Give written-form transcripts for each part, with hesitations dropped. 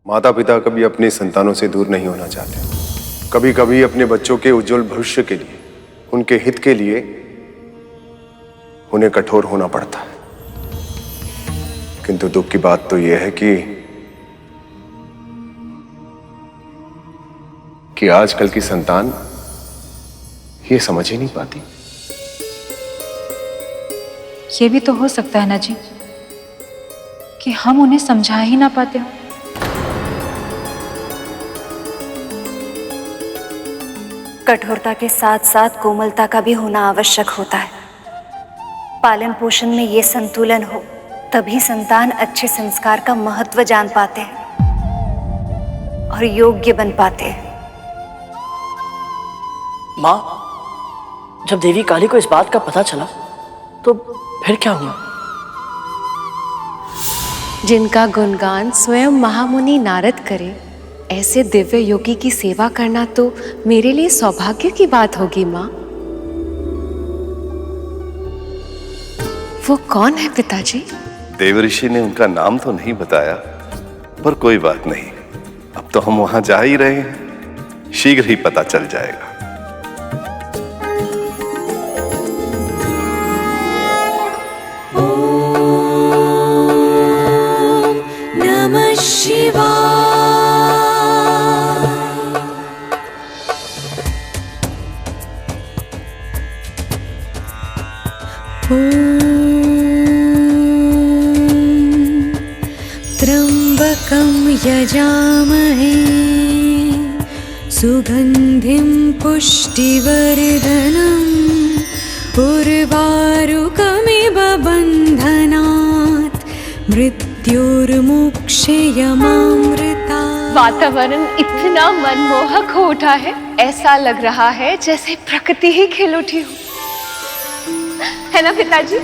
माता पिता कभी अपने संतानों से दूर नहीं होना चाहते। कभी कभी अपने बच्चों के उज्जवल भविष्य के लिए, उनके हित के लिए उन्हें कठोर होना पड़ता है। किंतु दुख की बात तो यह है कि आजकल की संतान ये समझ ही नहीं पाती। ये भी तो हो सकता है ना जी कि हम उन्हें समझा ही ना पाते हो। कठोरता के साथ साथ कोमलता का भी होना आवश्यक होता है। पालन पोषण में ये संतुलन हो तभी संतान अच्छे संस्कार का महत्व जान पाते हैं और योग्य बन पाते हैं। माँ, जब देवी काली को इस बात का पता चला तो फिर क्या हुआ? जिनका गुणगान स्वयं महामुनि नारद करे, ऐसे दिव्य योगी की सेवा करना तो मेरे लिए सौभाग्य की बात होगी माँ। वो कौन है पिताजी? देवऋषि ने उनका नाम तो नहीं बताया, पर कोई बात नहीं, अब तो हम वहां जा ही रहे हैं, शीघ्र ही पता चल जाएगा। नमः शिवाय। त्र्यंबकं यजामहे सुगंधिं पुष्टिवर्धनम् उर्वारुकमिव बन्धनात् मृत्युर्मुक्षयमामृता। वातावरण इतना मनमोहक हो उठा है, ऐसा लग रहा है जैसे प्रकृति ही खिल उठी हो, है ना पिताजी?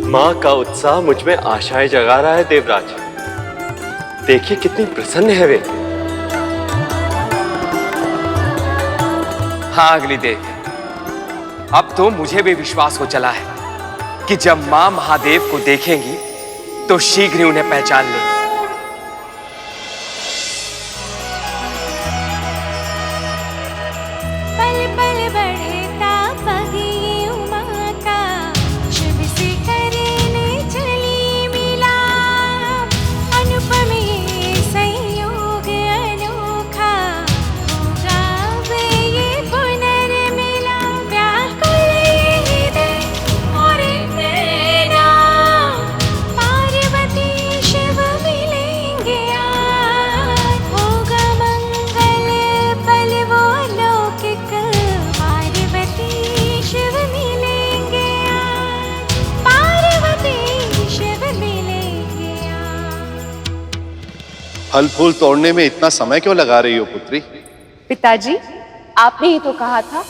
माँ का उत्साह मुझ में आशाएं जगा रहा है देवराज। देखिए कितनी प्रसन्न है वे। हाँ अग्निदेव, अब तो मुझे भी विश्वास हो चला है कि जब मां महादेव को देखेंगी तो शीघ्र ही उन्हें पहचान लेंगी। पल पल बढ़ता पगी उमा का, शिव से करने चली मिलाप। अनुपम ये संयोग अनोखा, होगा अब ये पुनर्मिलाप। व्याकुल ये हृदय और नैना, पार्वती शिव मिलेंगे आज। होगा मंगल पल वो लौकिक, पार्वती शिव मिलेंगे आज। पार्वती शिव मिलेंगे आज। फल फूल तोड़ने में इतना समय क्यों लगा रही हो पुत्री? पिताजी, आपने ही तो कहा था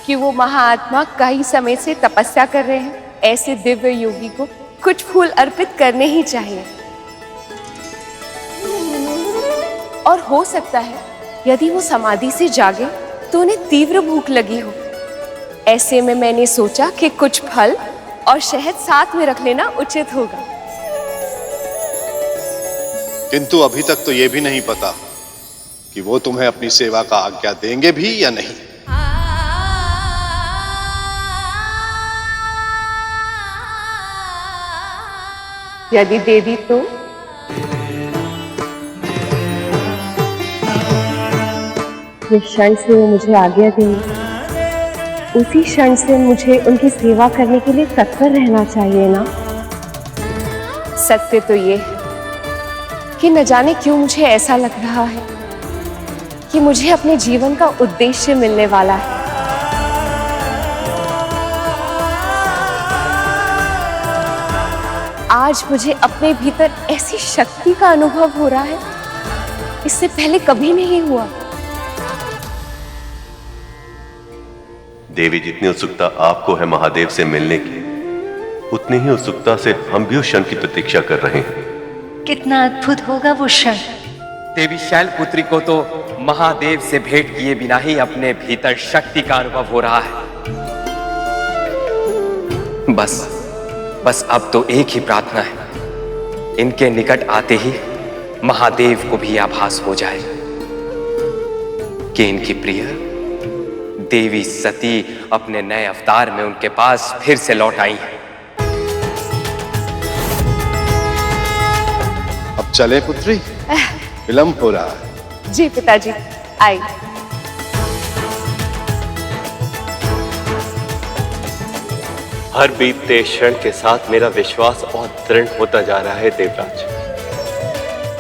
कि वो महाआत्मा कई समय से तपस्या कर रहे हैं। ऐसे दिव्य योगी को कुछ फूल अर्पित करने ही चाहिए। और हो सकता है यदि वो समाधि से जागे तो उन्हें तीव्र भूख लगी हो। ऐसे में मैंने सोचा कि कुछ फल और शहद साथ में रख लेना उचित होगा। किंतु अभी तक तो ये भी नहीं पता कि वो तुम्हें अपनी सेवा का आज्ञा देंगे भी या नहीं। यदि दे दी तो? जिस क्षण से वो मुझे आज्ञा देंगे, उसी क्षण से मुझे उनकी सेवा करने के लिए तत्पर रहना चाहिए ना। सत्य तो ये है कि न जाने क्यों मुझे ऐसा लग रहा है कि मुझे अपने जीवन का उद्देश्य मिलने वाला है। आज मुझे अपने भीतर ऐसी शक्ति का अनुभव हो रहा है, इससे पहले कभी नहीं हुआ। देवी, जितनी उत्सुकता आपको है महादेव से मिलने की, उतनी ही उत्सुकता से हम भी उस क्षण की प्रतीक्षा कर रहे हैं। कितना अद्भुत होगा वो क्षण। देवी शैलपुत्री को तो महादेव से भेंट किए बिना ही अपने भीतर शक्ति का अनुभव हो रहा है। बस बस अब तो एक ही प्रार्थना है, इनके निकट आते ही महादेव को भी आभास हो जाए कि इनकी प्रिय देवी सती अपने नए अवतार में उनके पास फिर से लौट आई हैं। अब चले पुत्री, विलंब हो रहा है। जी पिताजी, आई। हर बीतते क्षण के साथ मेरा विश्वास और दृढ़ होता जा रहा है देवराज।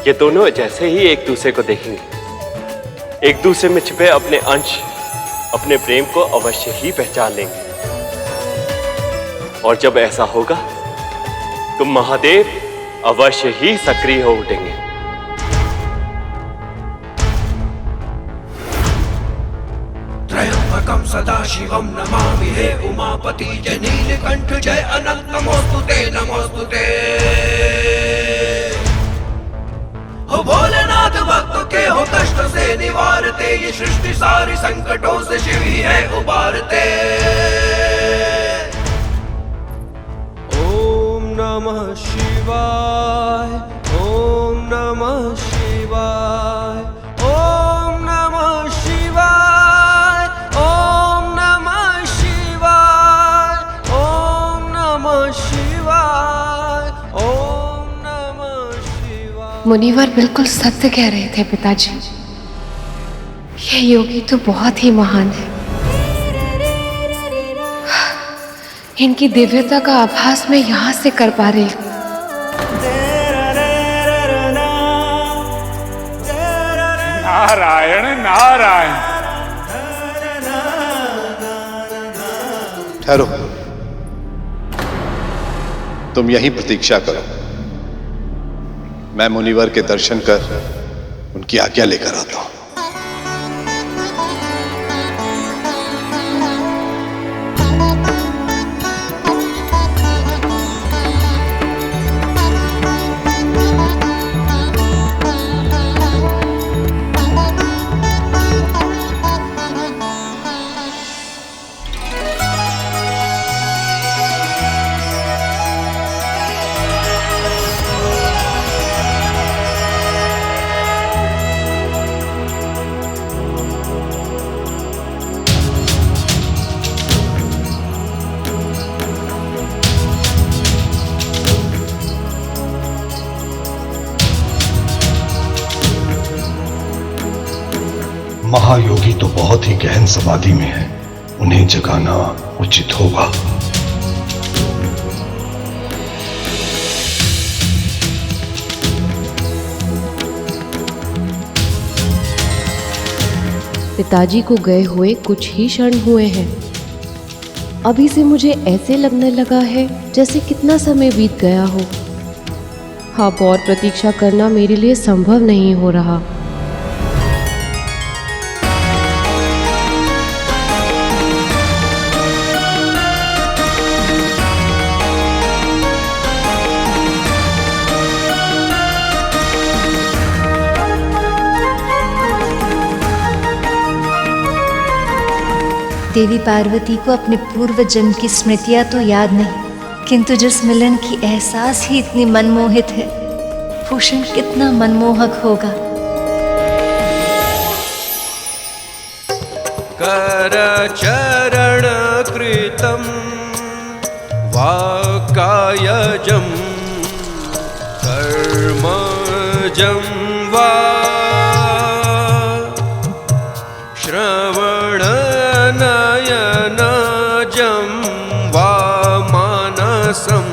ये दोनों जैसे ही एक दूसरे को देखेंगे, एक दूसरे में छिपे अपने अंश, अपने प्रेम को अवश्य ही पहचान लेंगे। और जब ऐसा होगा तो महादेव अवश्य ही सक्रिय हो उठेंगे। त्र्यंबकं सदाशिवं नमामि हे उमापति जय नीलकंठ जय अनंत नमोस्तुते नमोस्तुते। हो भोलेनाथ भक्त के हो कष्ट से निवारते, ये सृष्टि सारी संकटों से शिव ही है उबारते। ओम नमः शिवाय, ओम नमः शिवाय, ओम नमः शिवाय, ओम नमः शिवाय, ओम नमः शिवाय, ओम नमः शिवाय। मुनिवर बिल्कुल सत्य कह रहे थे पिताजी, ये योगी तो बहुत ही महान है। इनकी दिव्यता का आभास मैं यहाँ से कर पा रही हूँ। नारायण नारायण। ठहरो, तुम यहीं प्रतीक्षा करो, मैं मुनिवर के दर्शन कर उनकी आज्ञा लेकर आता हूं। महायोगी तो बहुत ही गहन समाधि में है, उन्हें जगाना उचित होगा। पिताजी को गए हुए कुछ ही क्षण हुए हैं। अभी से मुझे ऐसे लगने लगा है जैसे कितना समय बीत गया हो। अब और प्रतीक्षा करना मेरे लिए संभव नहीं हो रहा। देवी पार्वती को अपने पूर्व जन्म की स्मृतियां तो याद नहीं, किंतु जिस मिलन की एहसास ही इतनी मनमोहित है, भूषण कितना मनमोहक होगा। कर चरण कृतं वाकायजं कर्मजं वा श्रवणनयनजं वा मानसं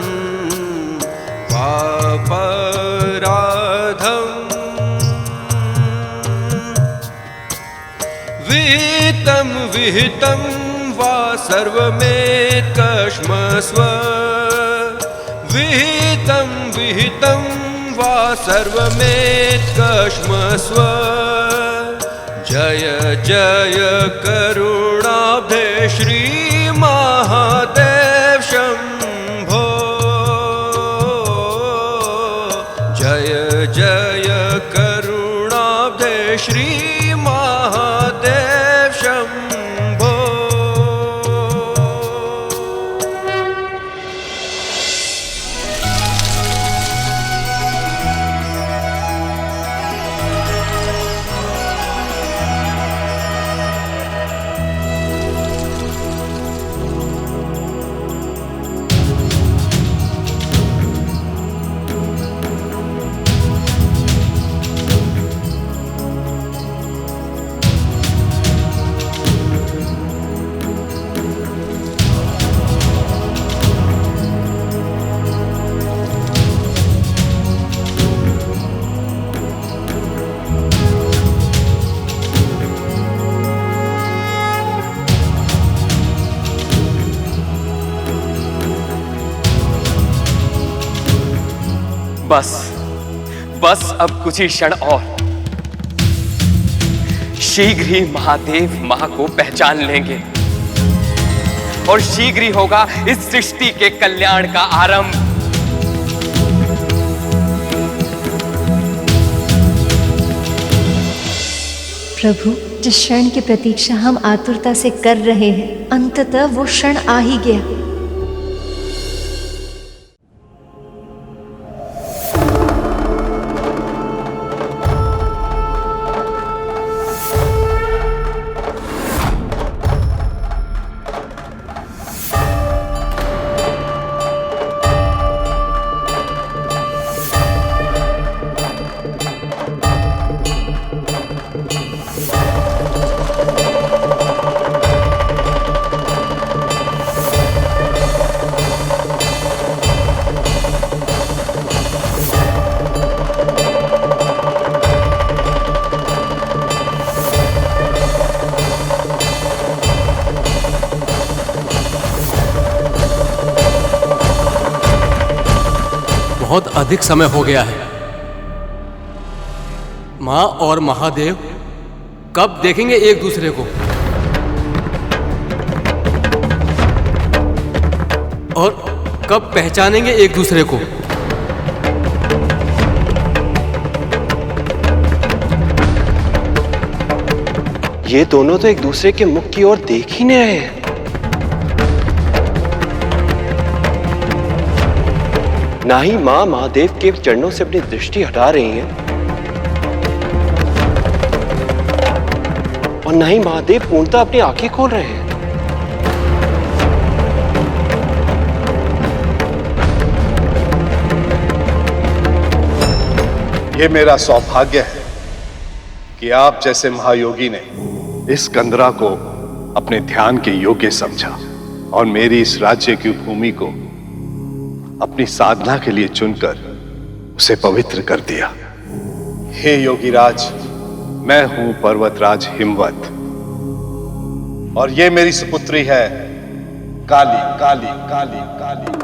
वा पराधम् विहितं विहितं वा सर्वमेतत्कश्मस्व विहितं विहितं वा सर्वमेतत्कश्मस्व जय जय करुणाब्धे श्री महादेव शंभो जय जय करुणाब्धे श्री महादेव शंभो। बस अब कुछ ही क्षण और शीघ्र ही महादेव मां को पहचान लेंगे और शीघ्र ही होगा इस सृष्टि के कल्याण का आरंभ। प्रभु, जिस क्षण की प्रतीक्षा हम आतुरता से कर रहे हैं, अंततः वो क्षण आ ही गया। बहुत अधिक समय हो गया है। माँ और महादेव कब देखेंगे एक दूसरे को और कब पहचानेंगे एक दूसरे को? ये दोनों तो एक दूसरे के मुख की ओर देख ही नहीं रहे हैं। ना ही मां महादेव के चरणों से अपनी दृष्टि हटा रही हैं और ना ही महादेव पूर्णतः अपनी आंखें खोल रहे हैं। ये मेरा सौभाग्य है कि आप जैसे महायोगी ने इस कंदरा को अपने ध्यान के योग्य समझा और मेरी इस राज्य की भूमि को अपनी साधना के लिए चुनकर उसे पवित्र कर दिया। हे योगीराज, मैं हूं पर्वतराज हिमवत और ये मेरी सुपुत्री है काली काली काली काली।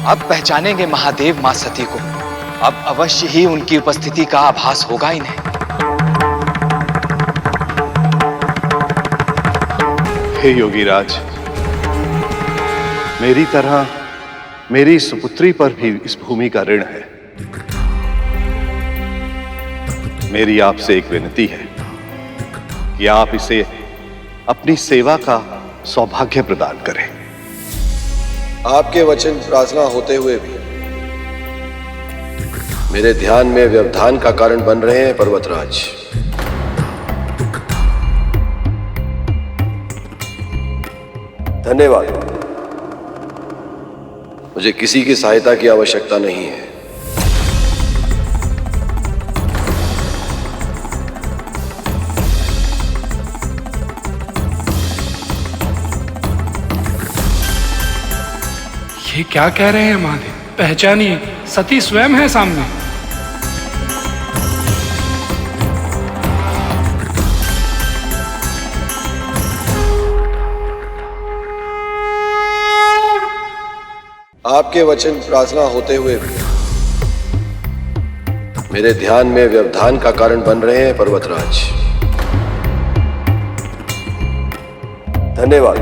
अब पहचानेंगे महादेव मां सती को। अब अवश्य ही उनकी उपस्थिति का आभास होगा इन्हें। हे योगीराज, मेरी तरह मेरी सुपुत्री पर भी इस भूमि का ऋण है। मेरी आपसे एक विनती है कि आप इसे अपनी सेवा का सौभाग्य प्रदान करें। आपके वचन प्रार्थना होते हुए भी मेरे ध्यान में व्यवधान का कारण बन रहे हैं पर्वतराज। धन्यवाद, मुझे किसी की सहायता की आवश्यकता नहीं है। ये क्या कह रहे हैं महादेव? पहचानिए, सती स्वयं है सामने। आपके वचन प्रार्थना होते हुए भी मेरे ध्यान में व्यवधान का कारण बन रहे हैं पर्वतराज। धन्यवाद,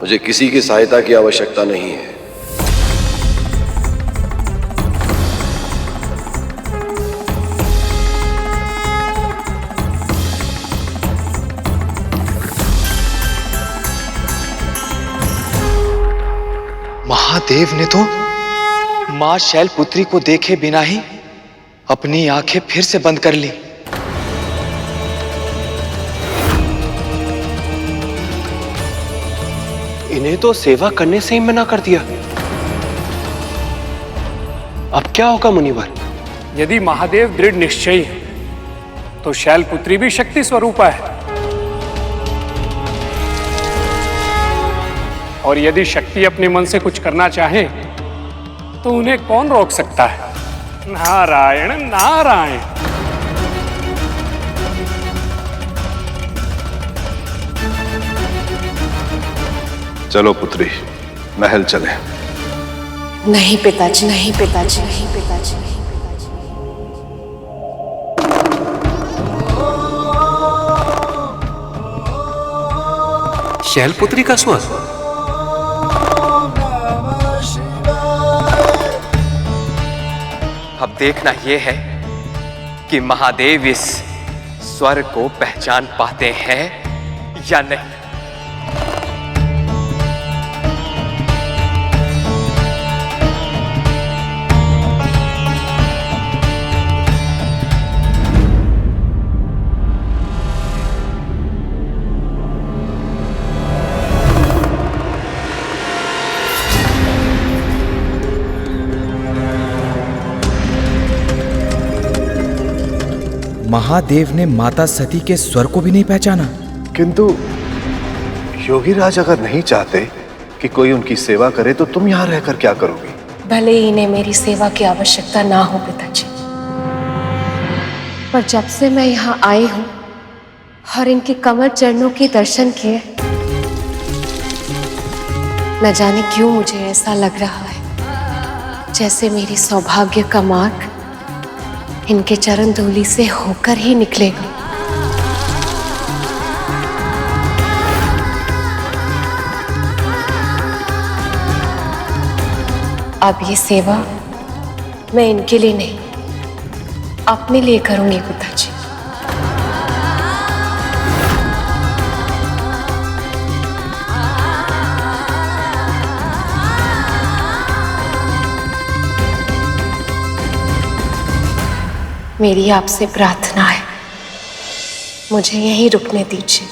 मुझे किसी की सहायता की आवश्यकता नहीं है। महादेव ने तो मां शैलपुत्री को देखे बिना ही अपनी आंखें फिर से बंद कर ली। इन्हें तो सेवा करने से ही मना कर दिया। अब क्या होगा मुनिवर? यदि महादेव दृढ़ निश्चयी है तो शैलपुत्री भी शक्ति स्वरूपा है, और यदि शक्ति अपने मन से कुछ करना चाहे तो उन्हें कौन रोक सकता है? नारायण नारायण। चलो पुत्री, महल चले। नहीं पिताजी, नहीं पिताजी, नहीं पिताजी, नहीं। शैलपुत्री का स्वर। अब देखना यह है कि महादेव इस स्वर को पहचान पाते हैं या नहीं। महादेव ने माता सती के स्वर को भी नहीं पहचाना। किंतु योगीराज अगर नहीं चाहते कि कोई उनकी सेवा करे तो तुम यहाँ रहकर क्या करोगी? भले ही इन्हें मेरी सेवा की आवश्यकता ना हो पिताजी, पर जब से मैं यहाँ आई हूँ और इनके कमर चरणों के दर्शन किए, न जाने क्यों मुझे ऐसा लग रहा है जैसे मेरी सौभाग्य का मार्ग इनके चरण धूलि से होकर ही निकलेगा। अब ये सेवा मैं इनके लिए नहीं, अपने लिए करूंगी पिताजी। मेरी आपसे प्रार्थना है, मुझे यहीं रुकने दीजिए।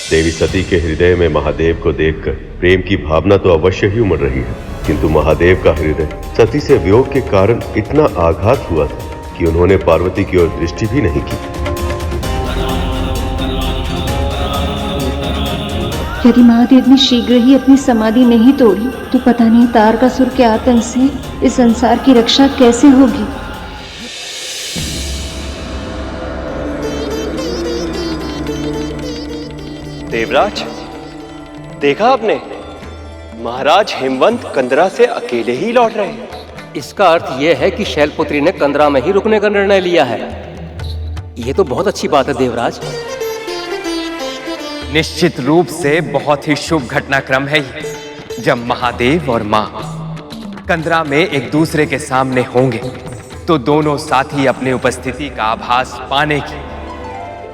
देवी सती के हृदय में महादेव को देखकर प्रेम की भावना तो अवश्य ही उमड़ रही है, किंतु महादेव का हृदय सती से वियोग के कारण इतना आघात हुआ था कि उन्होंने पार्वती की ओर दृष्टि भी नहीं की। यदि महादेव ने शीघ्र ही अपनी समाधि नहीं तोड़ी तो पता नहीं तारकासुर के आतंक से इस संसार की रक्षा कैसे होगी। देवराज, देखा आपने, महाराज हेमवंत कंदरा से अकेले ही लौट रहे हैं। इसका अर्थ यह है कि शैलपुत्री ने कंदरा में ही रुकने का निर्णय लिया है। यह तो बहुत अच्छी बात है देवराज। निश्चित रूप से बहुत ही शुभ घटनाक्रम है ये, जब महादेव और मां कंदरा में एक दूसरे के सामने होंगे तो दोनों साथी अपनी उपस्थिति का आभास पाने की,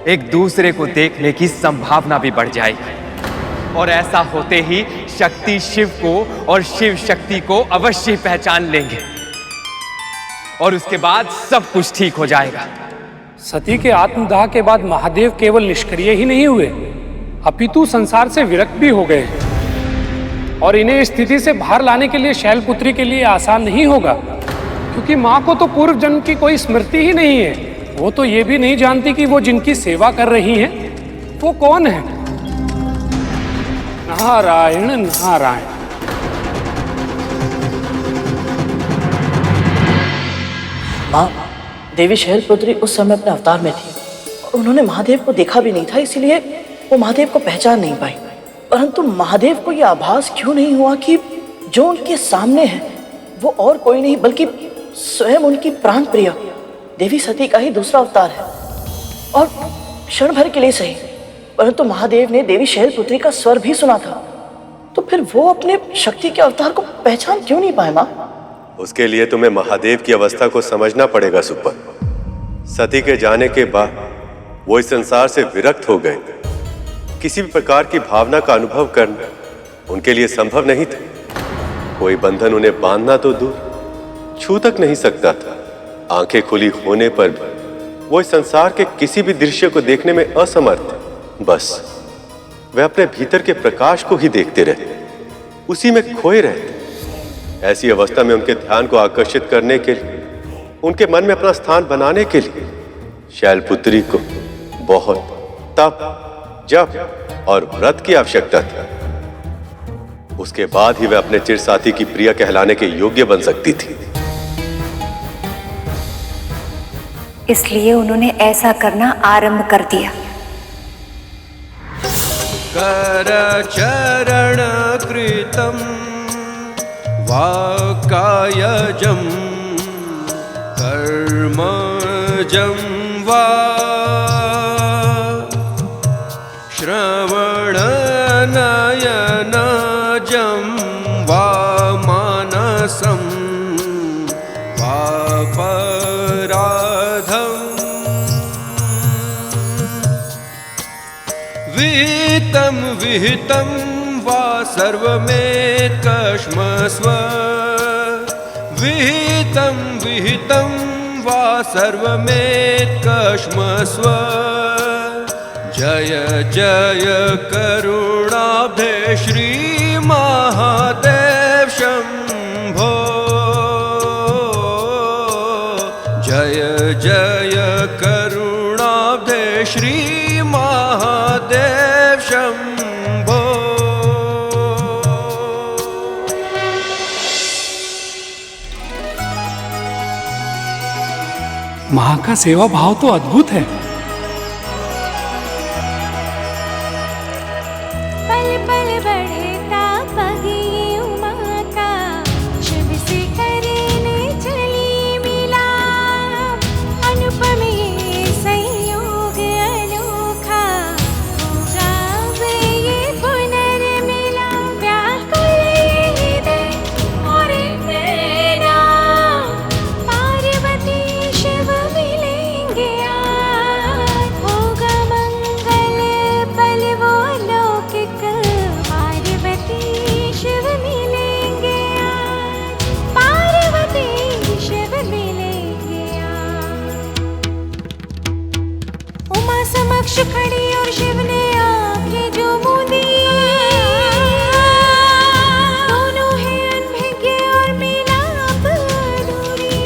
एक दूसरे को देखने की संभावना भी बढ़ जाएगी। और ऐसा होते ही शक्ति शिव को और शिव शक्ति को अवश्य पहचान लेंगे और उसके बाद सब कुछ ठीक हो जाएगा। सती के आत्मदाह के बाद महादेव केवल निष्क्रिय ही नहीं हुए, अपितु संसार से विरक्त भी हो गए। और इन्हें इस स्थिति से बाहर लाने के लिए शैलपुत्री के लिए आसान नहीं होगा, क्योंकि माँ को तो पूर्व जन्म की कोई स्मृति ही नहीं है। वो तो ये भी नहीं जानती कि वो जिनकी सेवा कर रही हैं वो कौन है। नारायण नारायण। माँ, देवी शैलपुत्री उस समय अपने अवतार में थी और उन्होंने महादेव को देखा भी नहीं था, इसलिए वो महादेव को पहचान नहीं पाई। परंतु महादेव को यह आभास क्यों नहीं हुआ कि जो उनके सामने है वो और कोई नहीं बल्कि स्वयं उनकी प्राण प्रिय देवी सती का ही दूसरा अवतार है। और क्षण भर के लिए सही, परंतु महादेव ने देवी शैलपुत्री का स्वर भी सुना था। तो फिर वो अपने शक्ति के अवतार को पहचान क्यों नहीं पाए माँ? उसके लिए तुम्हें महादेव की अवस्था को समझना पड़ेगा सुपर। सती के जाने के बाद वो इस संसार से विरक्त हो गए। किसी भी प्रकार की भावना का अनुभव करना उनके लिए संभव नहीं था। कोई बंधन उन्हें बांधना तो दूर, छू तक नहीं सकता था। आंखें खुली होने पर भी वो इस संसार के किसी भी दृश्य को देखने में असमर्थ। बस वे अपने भीतर के प्रकाश को ही देखते रहते, उसी में खोए रहते। ऐसी अवस्था में उनके ध्यान को आकर्षित करने के लिए, उनके मन में अपना स्थान बनाने के लिए शैलपुत्री को बहुत तप, जप और व्रत की आवश्यकता थी। उसके बाद ही वह अपने चिरसाथी की प्रिया कहलाने के योग्य बन सकती थी। इसलिए उन्होंने ऐसा करना आरंभ कर दिया। कर चरण कृतम वाकायजम कर्मजम वा श्रवण नयनजम वा मानसम वा पराधम विहितम विहितम वा सर्वमेकश्मस्व विहितम विहितम वा सर्वमेकश्मस्व जय जय करुणाब्धे श्री महादेव शंभो जय जय करुणाब्धे श्री महादेव शंभो। माँ का सेवा भाव तो अद्भुत है। पल पल बढ़ता पगी उमा का शिव से करने चली मिला अनुपम ये संयोग अनोखा होगा वे ये पुनर्मिला व्याकुल ये हृदय और नैना पार्वती शिव मिलेंगे आज होगा मंगल पल वो लौकिक पार्वती शिव मिलेंगे आज पार्वती शिव मिलेंगे आज। उमा समक्ष खड़ी और शिव ने आंखें जो मूंदी दोनों है अनभिज्ञ और मिलाप अधूरी।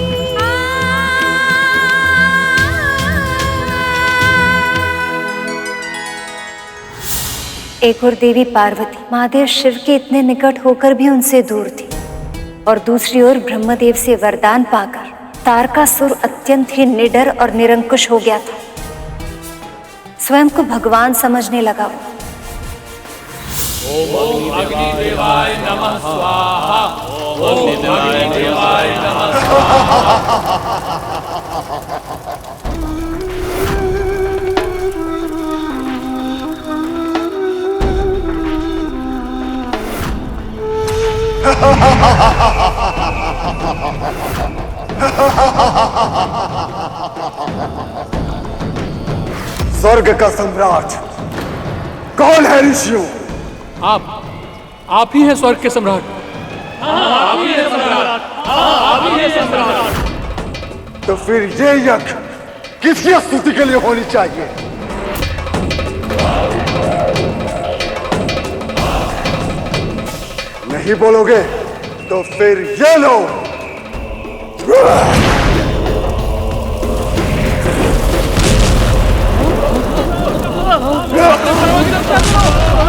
एक और देवी पार्वती महादेव शिव के इतने निकट होकर भी उनसे दूर थी, और दूसरी ओर ब्रह्मदेव से वरदान पाकर तारकासुर अत्यंत ही निडर और निरंकुश हो गया था। स्वयं को भगवान समझने लगा वो। ओम अग्निदेवाय नमः स्वाहा ओम अग्निदेवाय नमः स्वर्ग का सम्राट कौन है ऋषियों? आप ही हैं स्वर्ग के सम्राट। आप ही हैं सम्राट, आप ही हैं सम्राट। तो फिर ये यज्ञ किसकी स्तुति के लिए होनी चाहिए? नहीं बोलोगे तो फिर ये लो।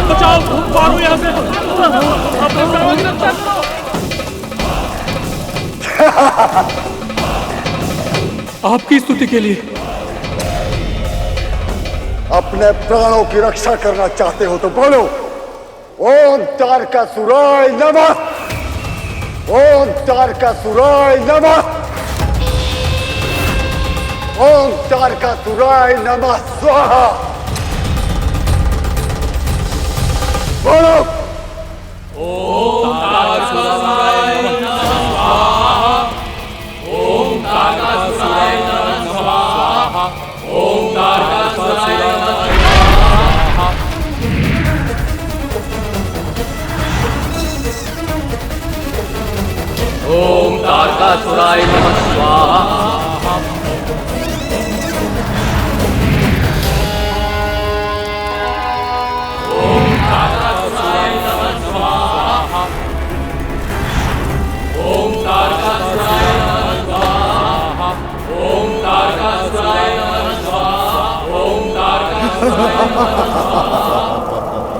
बचाओ, मारो यहाँ से। अपने प्राणों की रक्षा करो। आपकी स्तुति के लिए। अपने प्राणों की रक्षा करना चाहते हो तो बोलो ओम तारकासुराय नमः, ओम तारकासुराय नमः, ओम तारकासुराय नमः स्वाहा। बोलो ओम तारकासुराय नमः स्वाहा। ओम तारकासुराय नमः स्वाहा। ओम तारकासुराय नमः स्वाहा। ओम तारकासुराय नमः स्वाहा।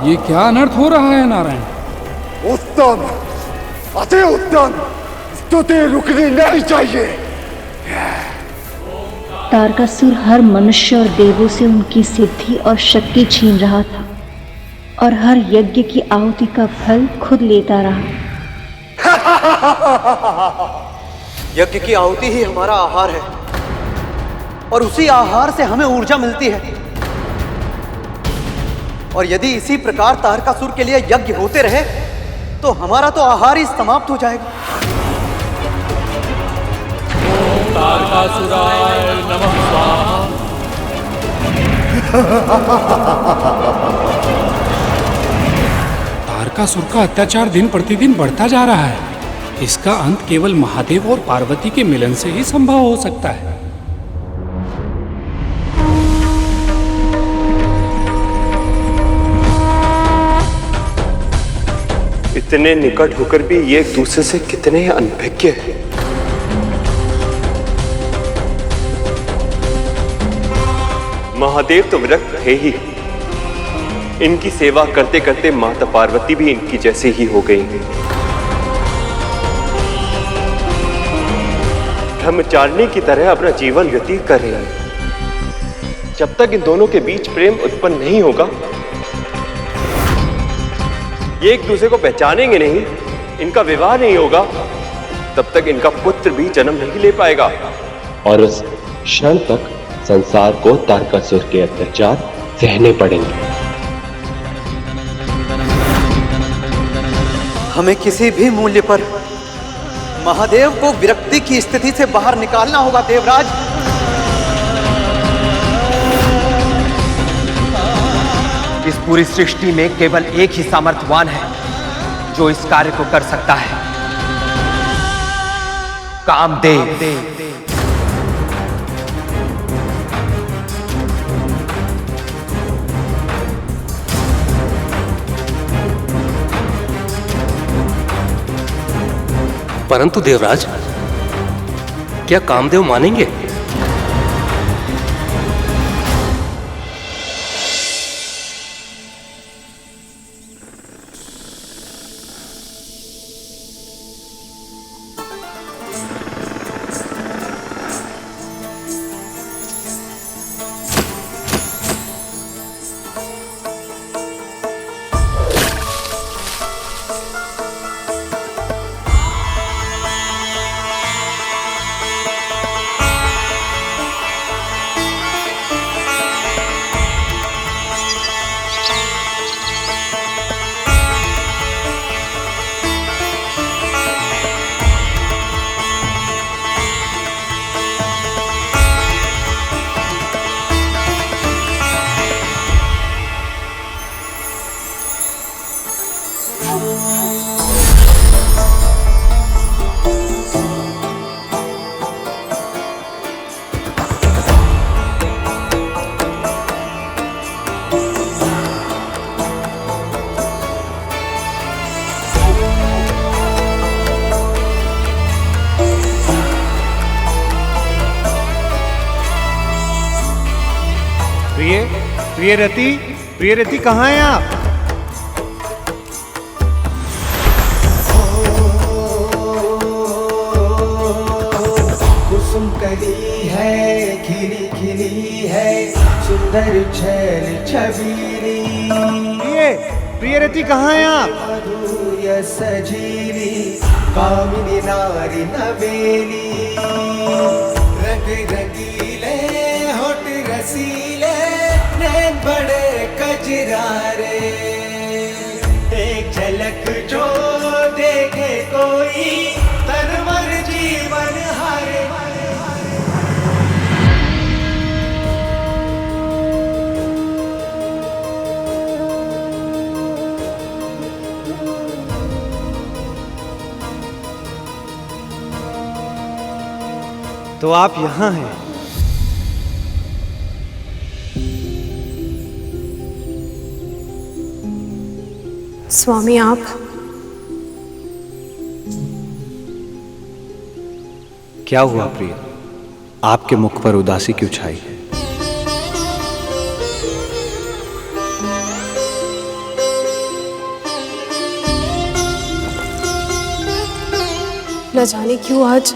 ये क्या अनर्थ हो रहा है नारायण? उत्तम, अति उत्तम। स्तुति रुकनी नहीं चाहिए। तारकासुर हर मनुष्य और देवों से उनकी सिद्धि और शक्ति छीन रहा था और हर यज्ञ की आहुति का फल खुद लेता रहा। यज्ञ की आहुति ही हमारा आहार है और उसी आहार से हमें ऊर्जा मिलती है। और यदि इसी प्रकार तारकासुर के लिए यज्ञ होते रहे तो हमारा तो आहार ही समाप्त हो जाएगा। ओम तारकासुराय नमः स्वाहा। तारकासुर का अत्याचार दिन प्रतिदिन बढ़ता जा रहा है। इसका अंत केवल महादेव और पार्वती के मिलन से ही संभव हो सकता है। इतने निकट होकर भी ये एक दूसरे से कितने अनभिज्ञ हैं। महादेव तो विरक्त थे ही, इनकी सेवा करते करते माता पार्वती भी इनकी जैसे ही हो गई। ब्रह्मचारिणी की तरह अपना जीवन व्यतीत कर रहे हैं। जब तक इन दोनों के बीच प्रेम उत्पन्न नहीं होगा, ये एक दूसरे को पहचानेंगे नहीं, इनका विवाह नहीं होगा, तब तक इनका पुत्र भी जन्म नहीं ले पाएगा। और उस क्षण तक संसार को तारकासुर के अत्याचार सहने पड़ेंगे। हमें किसी भी मूल्य पर महादेव को विरक्ति की स्थिति से बाहर निकालना होगा देवराज। इस पूरी सृष्टि में केवल एक ही सामर्थ्यवान है जो इस कार्य को कर सकता है, कामदेव। परंतु देवराज, क्या कामदेव मानेंगे? प्रियरति कहाँ हैं आप? कुसुम कली है, खिली खिली है, सुंदर छैल छबीली। प्रियरति कहाँ हैं आप? मधुर्य सजीली, कामिनी नारी नवेली, रंग रंगीले तो आप यहाँ हैं। स्वामी आप क्या हुआ प्रिय? आपके मुख पर उदासी क्यों छाई है? न जाने क्यों आज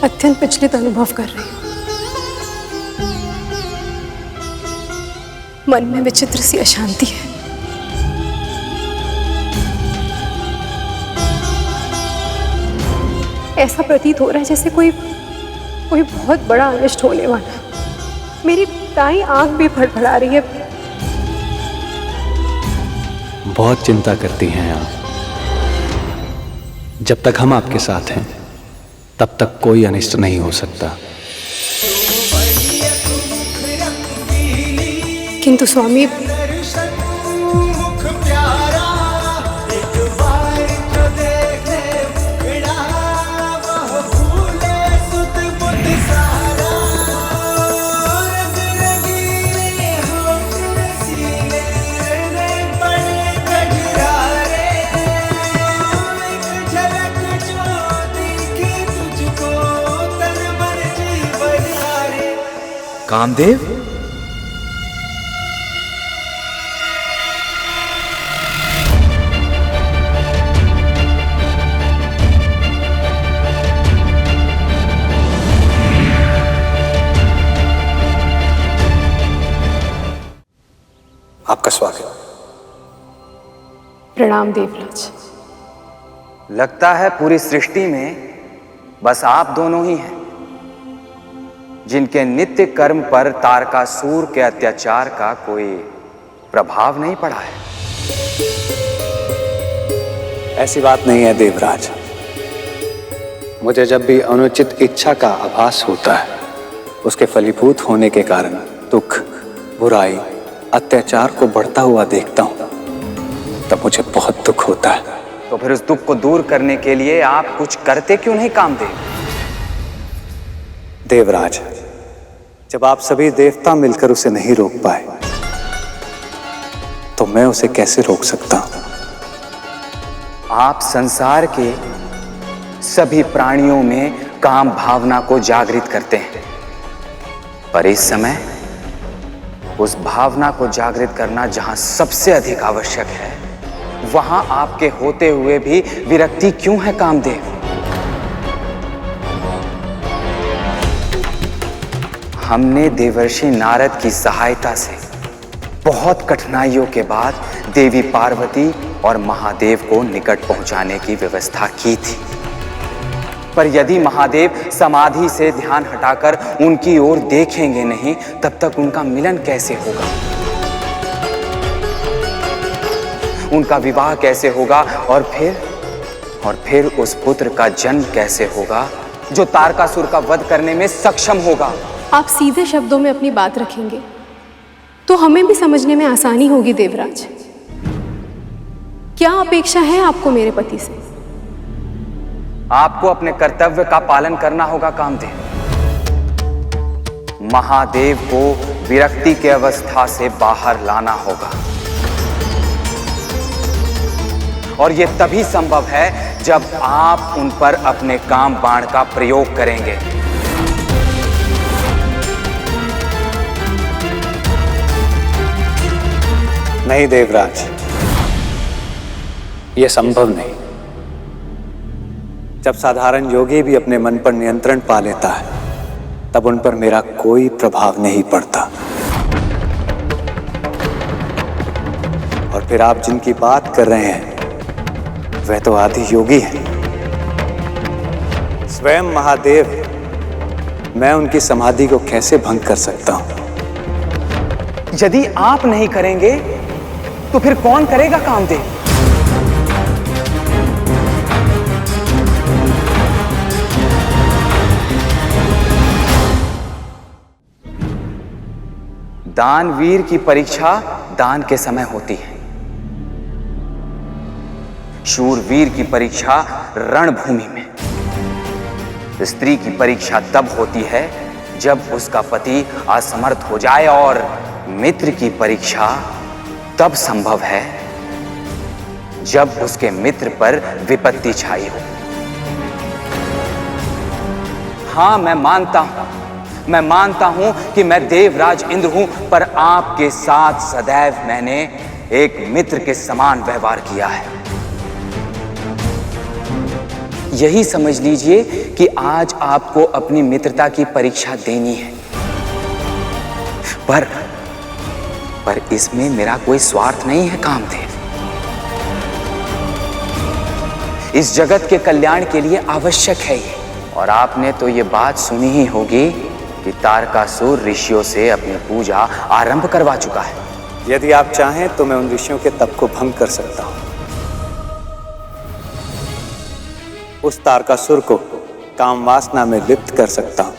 अत्यंत विचलित अनुभव कर रही हूं। मन में विचित्र सी अशांति है। ऐसा प्रतीत हो रहा है जैसे कोई बहुत बड़ा अनिष्ट होने वाला है। मेरी दाईं आंख भी फड़फड़ा रही है। बहुत चिंता करती हैं आप। जब तक हम आपके साथ हैं तब तक कोई अनिष्ट नहीं हो सकता। किंतु स्वामी कामदेव, आपका स्वागत। प्रणाम देवराज। लगता है पूरी सृष्टि में बस आप दोनों ही हैं जिनके नित्य कर्म पर तारकासुर के अत्याचार का कोई प्रभाव नहीं पड़ा है। ऐसी बात नहीं है देवराज। मुझे जब भी अनुचित इच्छा का आभास होता है, उसके फलीभूत होने के कारण दुख, बुराई, अत्याचार को बढ़ता हुआ देखता हूं, तब मुझे बहुत दुख होता है। तो फिर उस दुख को दूर करने के लिए आप कुछ करते क्यों नहीं कामदेव? देवराज, जब आप सभी देवता मिलकर उसे नहीं रोक पाए, तो मैं उसे कैसे रोक सकता हूं? आप संसार के सभी प्राणियों में काम भावना को जागृत करते हैं, पर इस समय उस भावना को जागृत करना जहां सबसे अधिक आवश्यक है, वहां आपके होते हुए भी विरक्ति क्यों है कामदेव? हमने देवर्षि नारद की सहायता से बहुत कठिनाइयों के बाद देवी पार्वती और महादेव को निकट पहुंचाने की व्यवस्था की थी, पर यदि महादेव समाधि से ध्यान हटाकर उनकी ओर देखेंगे नहीं, तब तक उनका मिलन कैसे होगा? उनका विवाह कैसे होगा? और फिर उस पुत्र का जन्म कैसे होगा जो तारकासुर का वध करने में सक्षम होगा? आप सीधे शब्दों में अपनी बात रखेंगे तो हमें भी समझने में आसानी होगी देवराज। क्या अपेक्षा है आपको मेरे पति से? आपको अपने कर्तव्य का पालन करना होगा कामदेव। महादेव को विरक्ति की अवस्था से बाहर लाना होगा, और यह तभी संभव है जब आप उन पर अपने काम बाण का प्रयोग करेंगे। नहीं देवराज, यह संभव नहीं। जब साधारण योगी भी अपने मन पर नियंत्रण पा लेता है, तब उन पर मेरा कोई प्रभाव नहीं पड़ता। और फिर आप जिनकी बात कर रहे हैं, वह तो आदि योगी हैं। स्वयं महादेव। मैं उनकी समाधि को कैसे भंग कर सकता हूं? यदि आप नहीं करेंगे तो फिर कौन करेगा कामदेव? दानवीर की परीक्षा दान के समय होती है, शूरवीर की परीक्षा रणभूमि में। स्त्री की परीक्षा तब होती है जब उसका पति असमर्थ हो जाए, और मित्र की परीक्षा तब संभव है जब उसके मित्र पर विपत्ति छाई हो। हाँ, मैं मानता हूं कि मैं देवराज इंद्र हूं, पर आपके साथ सदैव मैंने एक मित्र के समान व्यवहार किया है। यही समझ लीजिए कि आज आपको अपनी मित्रता की परीक्षा देनी है, पर इसमें मेरा कोई स्वार्थ नहीं है कामदेव। इस जगत के कल्याण के लिए आवश्यक है ये। और आपने तो ये बात सुनी ही होगी कि तारकासुर ऋषियों से अपनी पूजा आरंभ करवा चुका है। यदि आप चाहें तो मैं उन ऋषियों के तप को भंग कर सकता हूं। उस तारकासुर को काम वासना में लिप्त कर सकता हूं,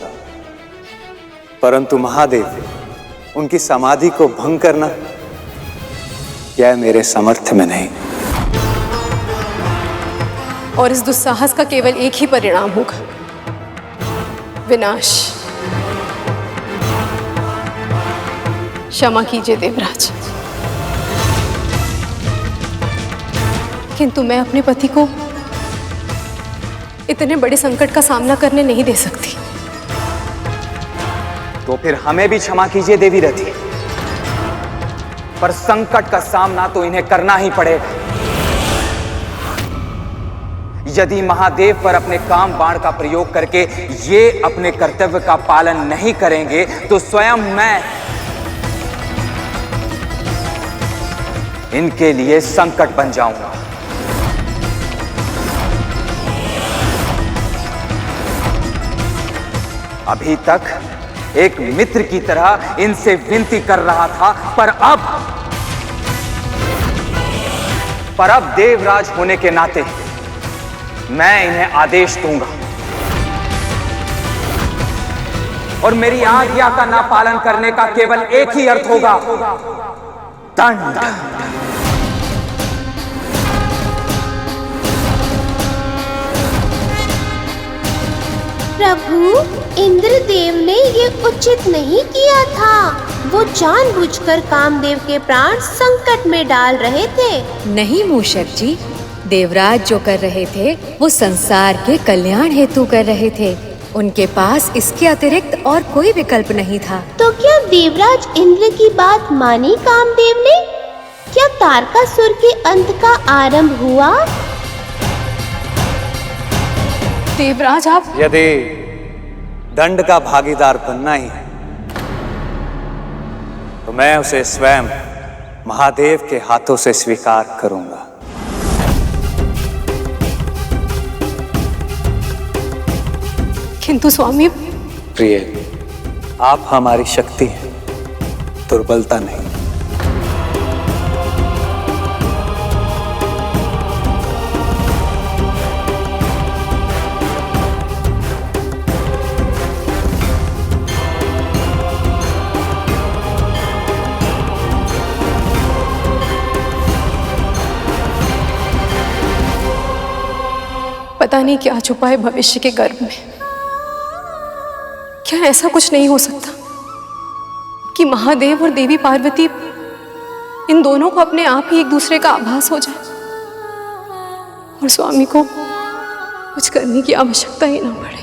परंतु महादेव, उनकी समाधि को भंग करना यह मेरे सामर्थ्य में नहीं। और इस दुस्साहस का केवल एक ही परिणाम होगा, विनाश। क्षमा कीजिए देवराज, किंतु मैं अपने पति को इतने बड़े संकट का सामना करने नहीं दे सकती। तो फिर हमें भी क्षमा कीजिए देवी रथी, पर संकट का सामना तो इन्हें करना ही पड़ेगा। यदि महादेव पर अपने काम बाण का प्रयोग करके ये अपने कर्तव्य का पालन नहीं करेंगे तो स्वयं मैं इनके लिए संकट बन जाऊंगा। अभी तक एक मित्र की तरह इनसे विनती कर रहा था, पर अब देवराज होने के नाते मैं इन्हें आदेश दूंगा, और मेरी आज्ञा का ना पालन करने का केवल एक ही अर्थ होगा, दंड। प्रभु, इंद्रदेव ने ये उचित नहीं किया था। वो जानबूझकर कामदेव के प्राण संकट में डाल रहे थे। नहीं मूषक जी, देवराज जो कर रहे थे वो संसार के कल्याण हेतु कर रहे थे। उनके पास इसके अतिरिक्त और कोई विकल्प नहीं था। तो क्या देवराज इंद्र की बात मानी कामदेव ने? क्या तारकासुर के अंत का आरंभ हुआ? देवराज, आप यदि दंड का भागीदार बनना ही है तो मैं उसे स्वयं महादेव के हाथों से स्वीकार करूंगा। किंतु स्वामी। प्रिय, आप हमारी शक्ति हैं, दुर्बलता नहीं। पता नहीं क्या छुपा है भविष्य के गर्भ में। क्या ऐसा कुछ नहीं हो सकता कि महादेव और देवी पार्वती, इन दोनों को अपने आप ही एक दूसरे का आभास हो जाए और स्वामी को कुछ करने की आवश्यकता ही ना पड़े?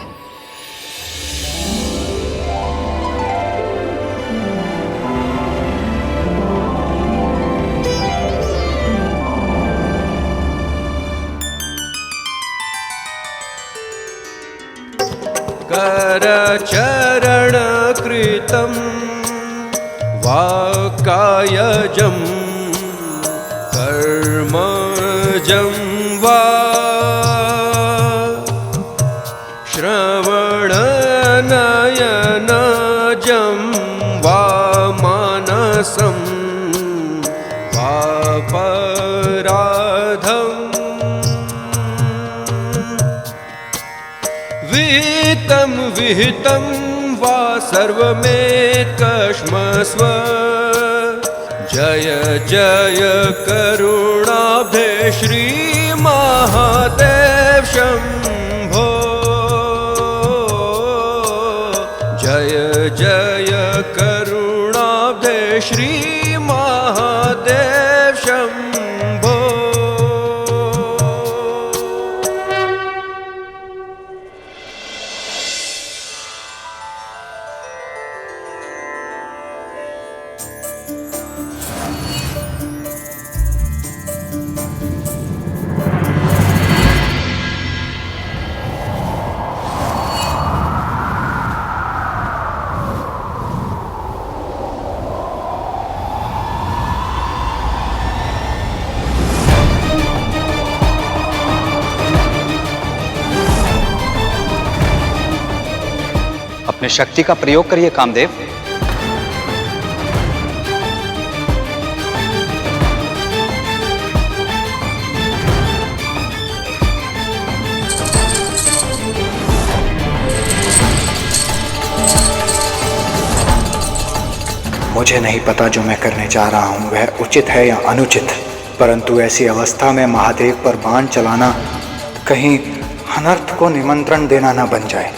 करचरण कृतं वाक्कायजं कर्मजं वा श्रवणनयनजं वा मानसं वा पराधम् विहितं विहितं वा सर्वमेकश्मस्व जय जय करुणाब्धे श्री महादेव शंभो। जय करुणाब्धे श्री महादेव शंभो। अपने शक्ति का प्रयोग करिए कामदेव। मुझे नहीं पता जो मैं करने जा रहा हूं वह उचित है या अनुचित, परंतु ऐसी अवस्था में महादेव पर बाण चलाना कहीं अनर्थ को निमंत्रण देना न बन जाए।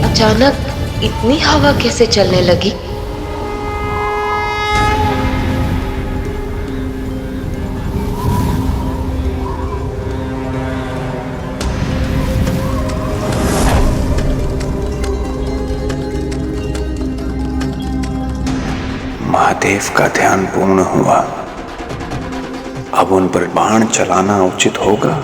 अचानक इतनी हवा कैसे चलने लगी? महादेव का ध्यान पूर्ण हुआ। अब उन पर बाण चलाना उचित होगा।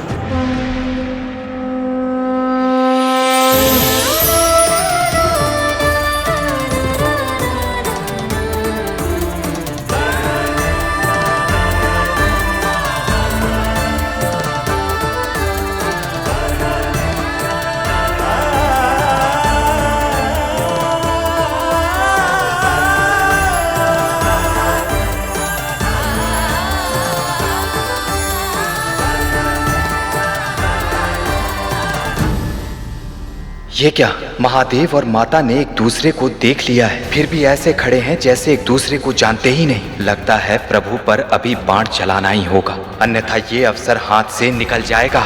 ये क्या, महादेव और माता ने एक दूसरे को देख लिया है, फिर भी ऐसे खड़े हैं जैसे एक दूसरे को जानते ही नहीं। लगता है प्रभु पर अभी बाण चलाना ही होगा, अन्यथा ये अवसर हाथ से निकल जाएगा।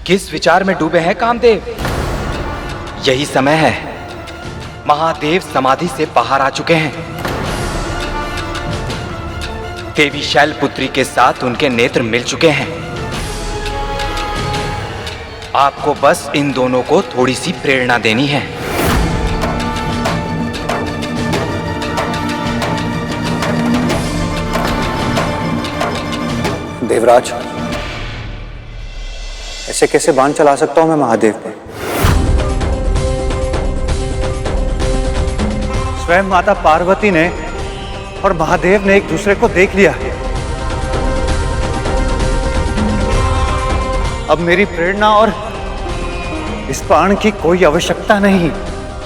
किस विचार में डूबे हैं कामदेव? यही समय है। महादेव समाधि से बाहर आ चुके हैं। देवी शैलपुत्री के साथ उनके नेत्र मिल चुके हैं। आपको बस इन दोनों को थोड़ी सी प्रेरणा देनी है। देवराज, ऐसे कैसे बाण चला सकता हूं मैं महादेव पर? स्वयं माता पार्वती ने और महादेव ने एक दूसरे को देख लिया है। अब मेरी प्रेरणा और इस बाण की कोई आवश्यकता नहीं।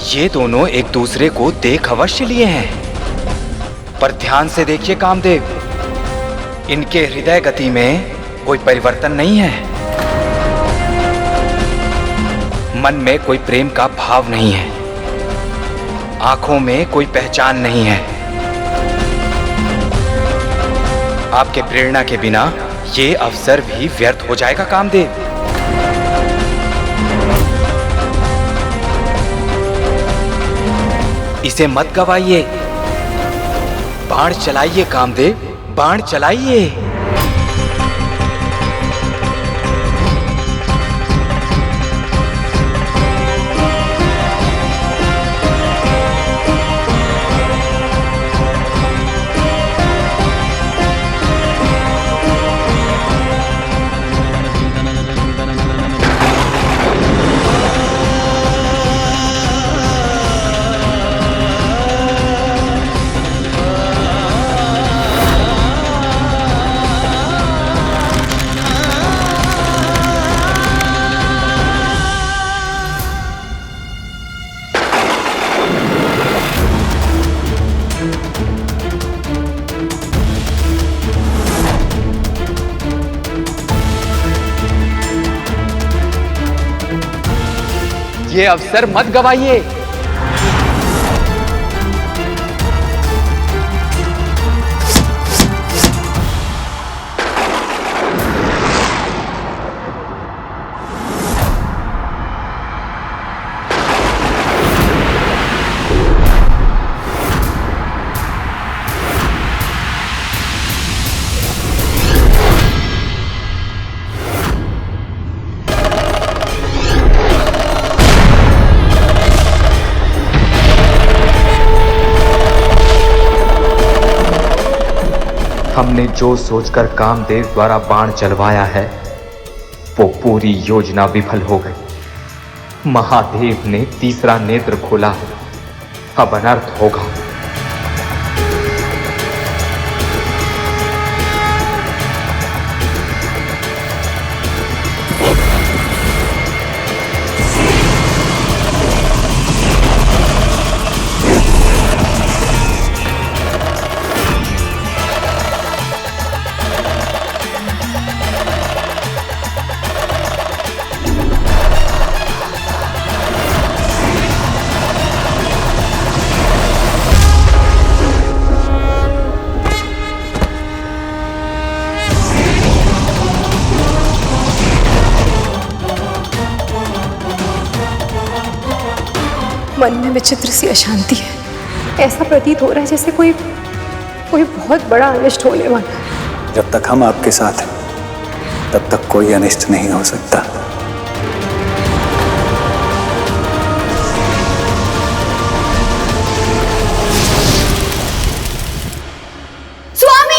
ये दोनों एक दूसरे को देख अवश्य लिए हैं, पर ध्यान से देखिए कामदेव, इनके हृदय गति में कोई परिवर्तन नहीं है। मन में कोई प्रेम का भाव नहीं है, आंखों में कोई पहचान नहीं है। आपके प्रेरणा के बिना ये अवसर भी व्यर्थ हो जाएगा कामदेव। इसे मत गवाइए, बाण चलाइए कामदेव, बाण चलाइए। ये अवसर मत गवाइए। हमने जो सोचकर कामदेव द्वारा बाण चलवाया है वो पूरी योजना विफल हो गई। महादेव ने तीसरा नेत्र खोला, अब अनर्थ होगा। मन में विचित्र सी अशांति है। ऐसा प्रतीत हो रहा है जैसे कोई बहुत बड़ा अनिष्ट होने वाला है। जब तक हम आपके साथ हैं तब तक कोई अनिष्ट नहीं हो सकता। स्वामी!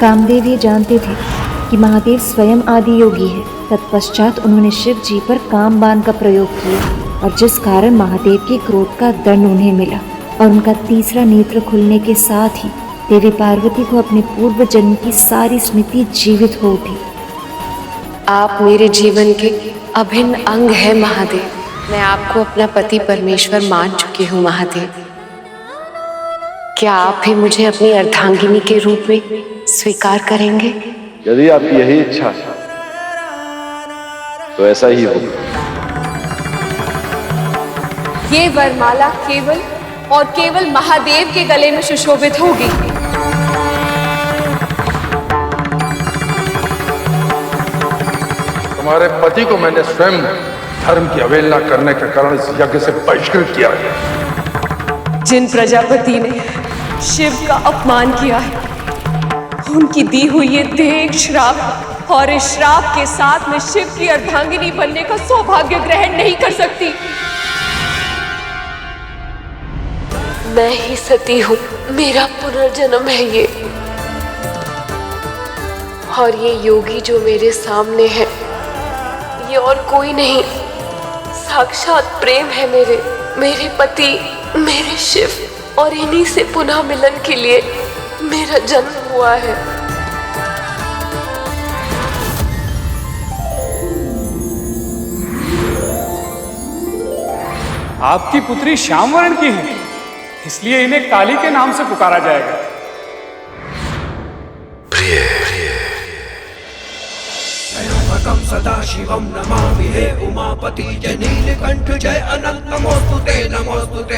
कामदेव ये जानते थे कि महादेव स्वयं आदि योगी है। तत्पश्चात उन्होंने शिव जी पर काम बाण का प्रयोग किया और जिस कारण महादेव के क्रोध का दंड उन्हें मिला और उनका तीसरा नेत्र खुलने के साथ ही देवी पार्वती को अपने पूर्व जन्म की सारी स्मृति जीवित हो उठी। आप मेरे जीवन के अभिन्न अंग है महादेव। मैं आपको अपना पति परमेश्वर मान चुकी हूँ महादेव। क्या आप ही मुझे अपनी अर्धांगिनी के रूप में स्वीकार करेंगे? यदि आपकी यही इच्छा है तो ऐसा ही होगा। ये वरमाला केवल और केवल महादेव के गले में सुशोभित होगी। तुम्हारे पति को मैंने स्वयं धर्म की अवहेलना करने के कारण इस यज्ञ से बहिष्कृत किया है। जिन प्रजापति ने शिव का अपमान किया है उनकी दी हुई ये देह एक श्राप, और इस श्राप के साथ मैं शिव की अर्धांगिनी बनने का सौभाग्य ग्रहण नहीं कर सकती। मैं ही सती हूँ, मेरा पुनर्जन्म है ये। और ये योगी जो मेरे सामने है ये और कोई नहीं, साक्षात प्रेम है मेरे पति, मेरे शिव। और इन्हीं से पुनः मिलन के लिए मेरा जन्म हुआ है। आपकी पुत्री श्याम वर्ण की है, इसलिए इन्हें काली के नाम से पुकारा जाएगा। प्रिय सदा शिवम नमामि हे उमापति जय नीलकंठ जय अनंत नमोस्तुते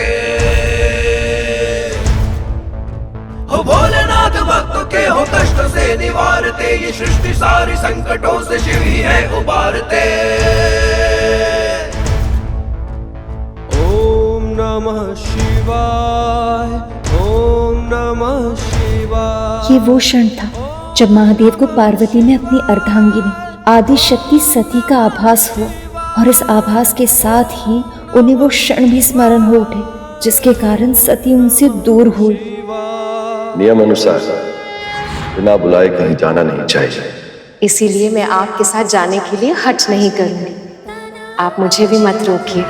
हो भोलेनाथ भक्तों के हो कष्ट से निवारते, ये सृष्टि सारी संकटों से शिव ही है उबारते। ओम नमः शिवाय, ओम नमः शिवाय। ये वो क्षण था जब महादेव को पार्वती में अपनी अर्धांगिनी आदि शक्ति सती का आभास हुआ और इस आभास के साथ ही उन्हें वो क्षण भी स्मरण हो उठे जिसके कारण सती उनसे दूर हुई। नियम अनुसार बिना बुलाए कहीं जाना नहीं चाहिए। इसीलिए मैं आपके साथ जाने के लिए हठ नहीं करूंगी। आप मुझे भी मत रोकिए।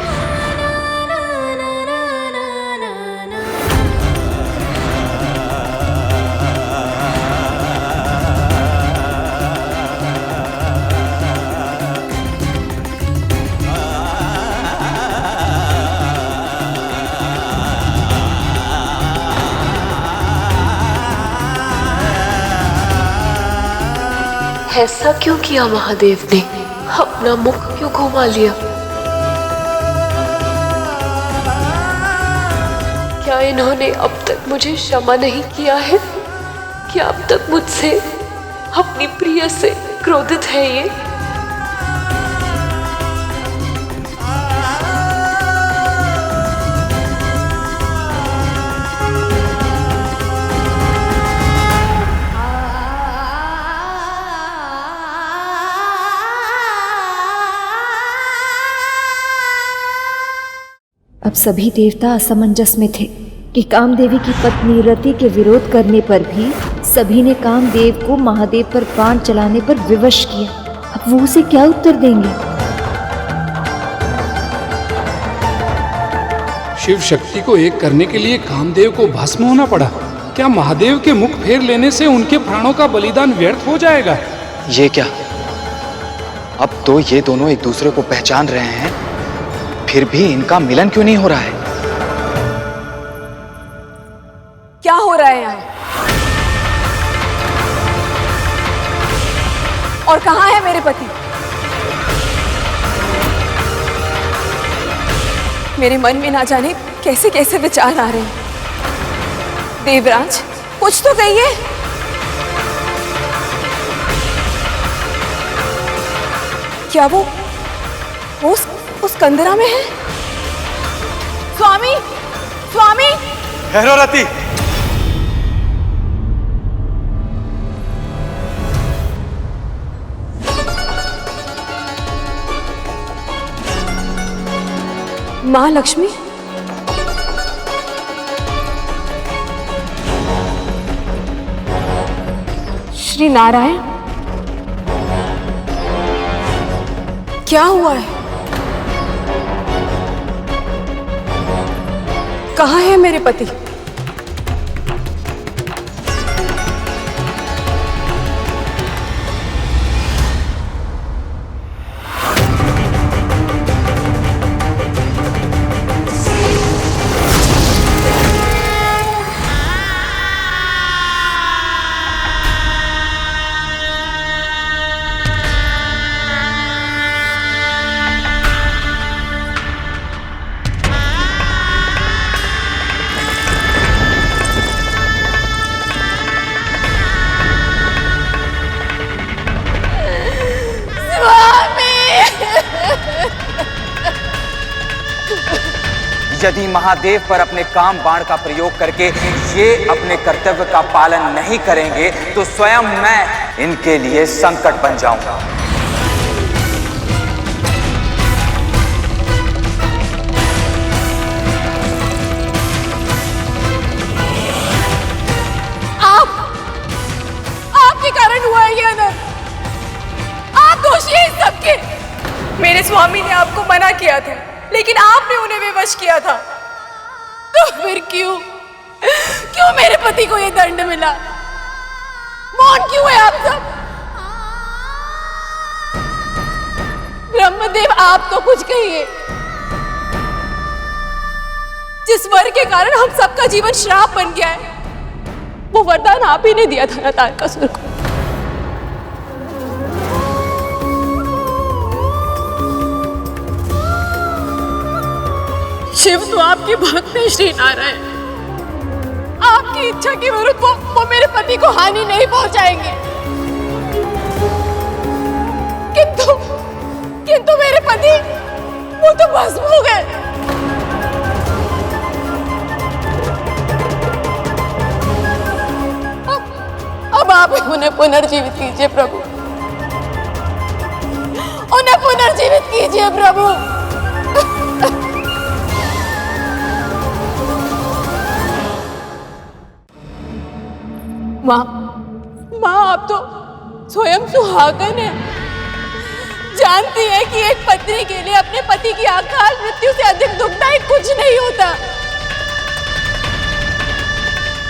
ऐसा क्यों किया महादेव ने? अपना मुख क्यों घुमा लिया? क्या इन्होंने अब तक मुझे क्षमा नहीं किया है? क्या अब तक मुझसे, अपनी प्रिय से क्रोधित है ये? अब सभी देवता असमंजस में थे कि कामदेवी की पत्नी रति के विरोध करने पर भी सभी ने कामदेव को महादेव पर बाण चलाने पर विवश किया। अब वो उसे क्या उत्तर देंगे? शिव शक्ति को एक करने के लिए कामदेव को भस्म होना पड़ा। क्या महादेव के मुख फेर लेने से उनके प्राणों का बलिदान व्यर्थ हो जाएगा? ये क्या? अब तो ये दोनों एक दूसरे को पहचान रहे हैं, फिर भी इनका मिलन क्यों नहीं हो रहा है? क्या हो रहा है यहाँ? और कहाँ है मेरे पति? मेरे मन में ना जाने कैसे कैसे विचार आ रहे हैं। देवराज, कुछ तो कहिए। क्या वो उस कंदरा में है? स्वामी, स्वामी! ठहरो रति। माँ लक्ष्मी, श्री नारायण, क्या हुआ है? कहाँ है मेरे पति? यदि महादेव पर अपने काम बाण का प्रयोग करके ये अपने कर्तव्य का पालन नहीं करेंगे तो स्वयं मैं इनके लिए संकट बन जाऊंगा। आपके कारण हुआ है ये अनर्थ। आप दोषी हैं इस सबके। मेरे स्वामी ने आपको मना किया था, लेकिन आपने उन्हें विवश किया था। तो फिर क्यों मेरे पति को ये दंड मिला? मौन क्यों है आप सब? ब्रह्मदेव, आप तो कुछ कहिए। जिस वर के कारण हम सबका जीवन श्राप बन गया है, वो वरदान आप ही ने दिया था ना तारकासुर को। शिव तो आपके भक्त हैं श्री नारायण। आपकी इच्छा के विरुद्ध वो मेरे पति को हानि नहीं पहुंचाएंगे। किंतु मेरे पति वो तो भस्म हो गए। अब आप उन्हें पुनर्जीवित कीजिए प्रभु, उन्हें पुनर्जीवित कीजिए प्रभु। माँ, आप तो स्वयं सुहागन है, जानती है कि एक पत्नी के लिए अपने पति की अकाल मृत्यु से अधिक दुखदायी कुछ नहीं होता,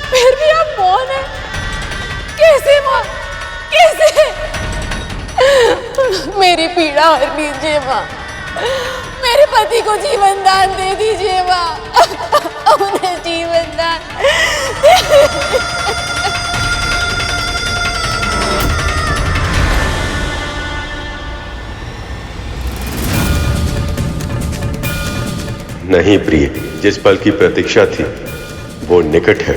फिर भी आप मौन है। कैसे माँ, कैसे? मेरी पीड़ा हर लीजिए माँ, मेरे पति को जीवन दान दे दीजिए माँ, उन्हें जीवन दान। नहीं प्रिय, जिस पल की प्रतीक्षा थी वो निकट है।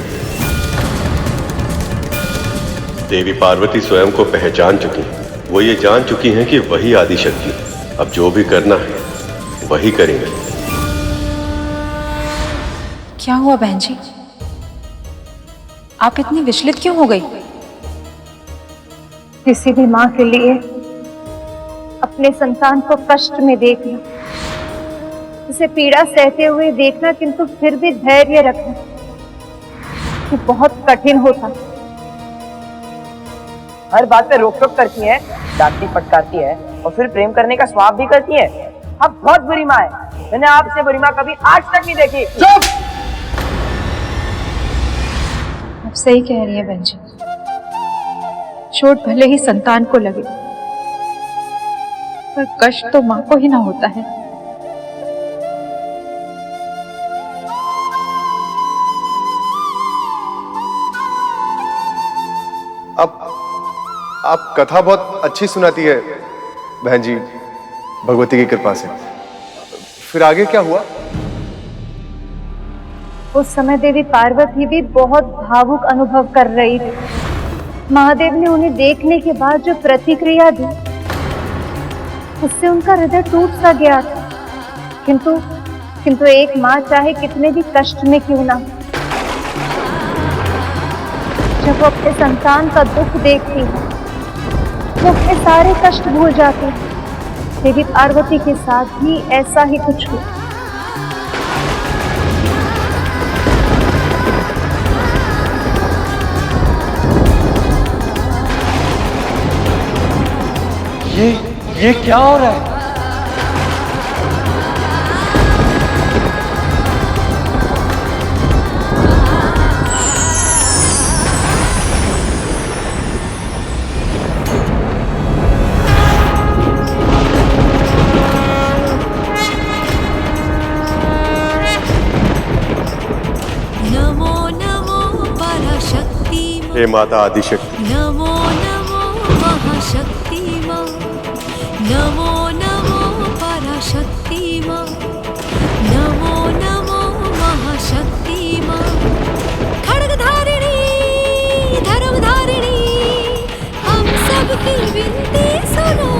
देवी पार्वती स्वयं को पहचान चुकी हैं। वो ये जान चुकी हैं कि वही आदिशक्ति, अब जो भी करना है वही करेंगी। क्या हुआ बहन जी, आप इतनी विचलित क्यों हो गई? किसी भी माँ के लिए अपने संतान को कष्ट में देखना, उसे पीड़ा सहते हुए देखना, किंतु फिर भी धैर्य रखना, ये बहुत कठिन होता। हर बात पे रोक टोक करती है, डांटती फटकारती है और फिर प्रेम करने का स्वाब भी करती है। अब बहुत बुरी माँ है, मैंने आपसे बुरी माँ कभी आज तक नहीं देखी। चुप! आप सही कह रही है बहन जी, चोट भले ही संतान को लगे पर कष्ट तो माँ को ही ना होता है। आप कथा बहुत अच्छी सुनाती है बहन जी, भगवती की कृपा से। फिर आगे क्या हुआ? उस समय देवी पार्वती भी बहुत भावुक अनुभव कर रही थी। महादेव ने उन्हें देखने के बाद जो प्रतिक्रिया दी, उससे उनका हृदय टूट सा गया था। किंतु एक माँ चाहे कितने भी कष्ट में क्यों ना, जब वो अपने संतान का दुख देखती है वो अपने सारे कष्ट भूल जाती है। देवी पार्वती के साथ भी ऐसा ही कुछ हुआ। ये क्या हो रहा है? हे माता आदिशक्ति, नमो नमो महाशक्ति माँ, नमो नमो पराशक्ति माँ, नमो नमो महाशक्ति माँ, खड्गधारिणी धर्मधारिणी, हम सबकी विनती सुनो।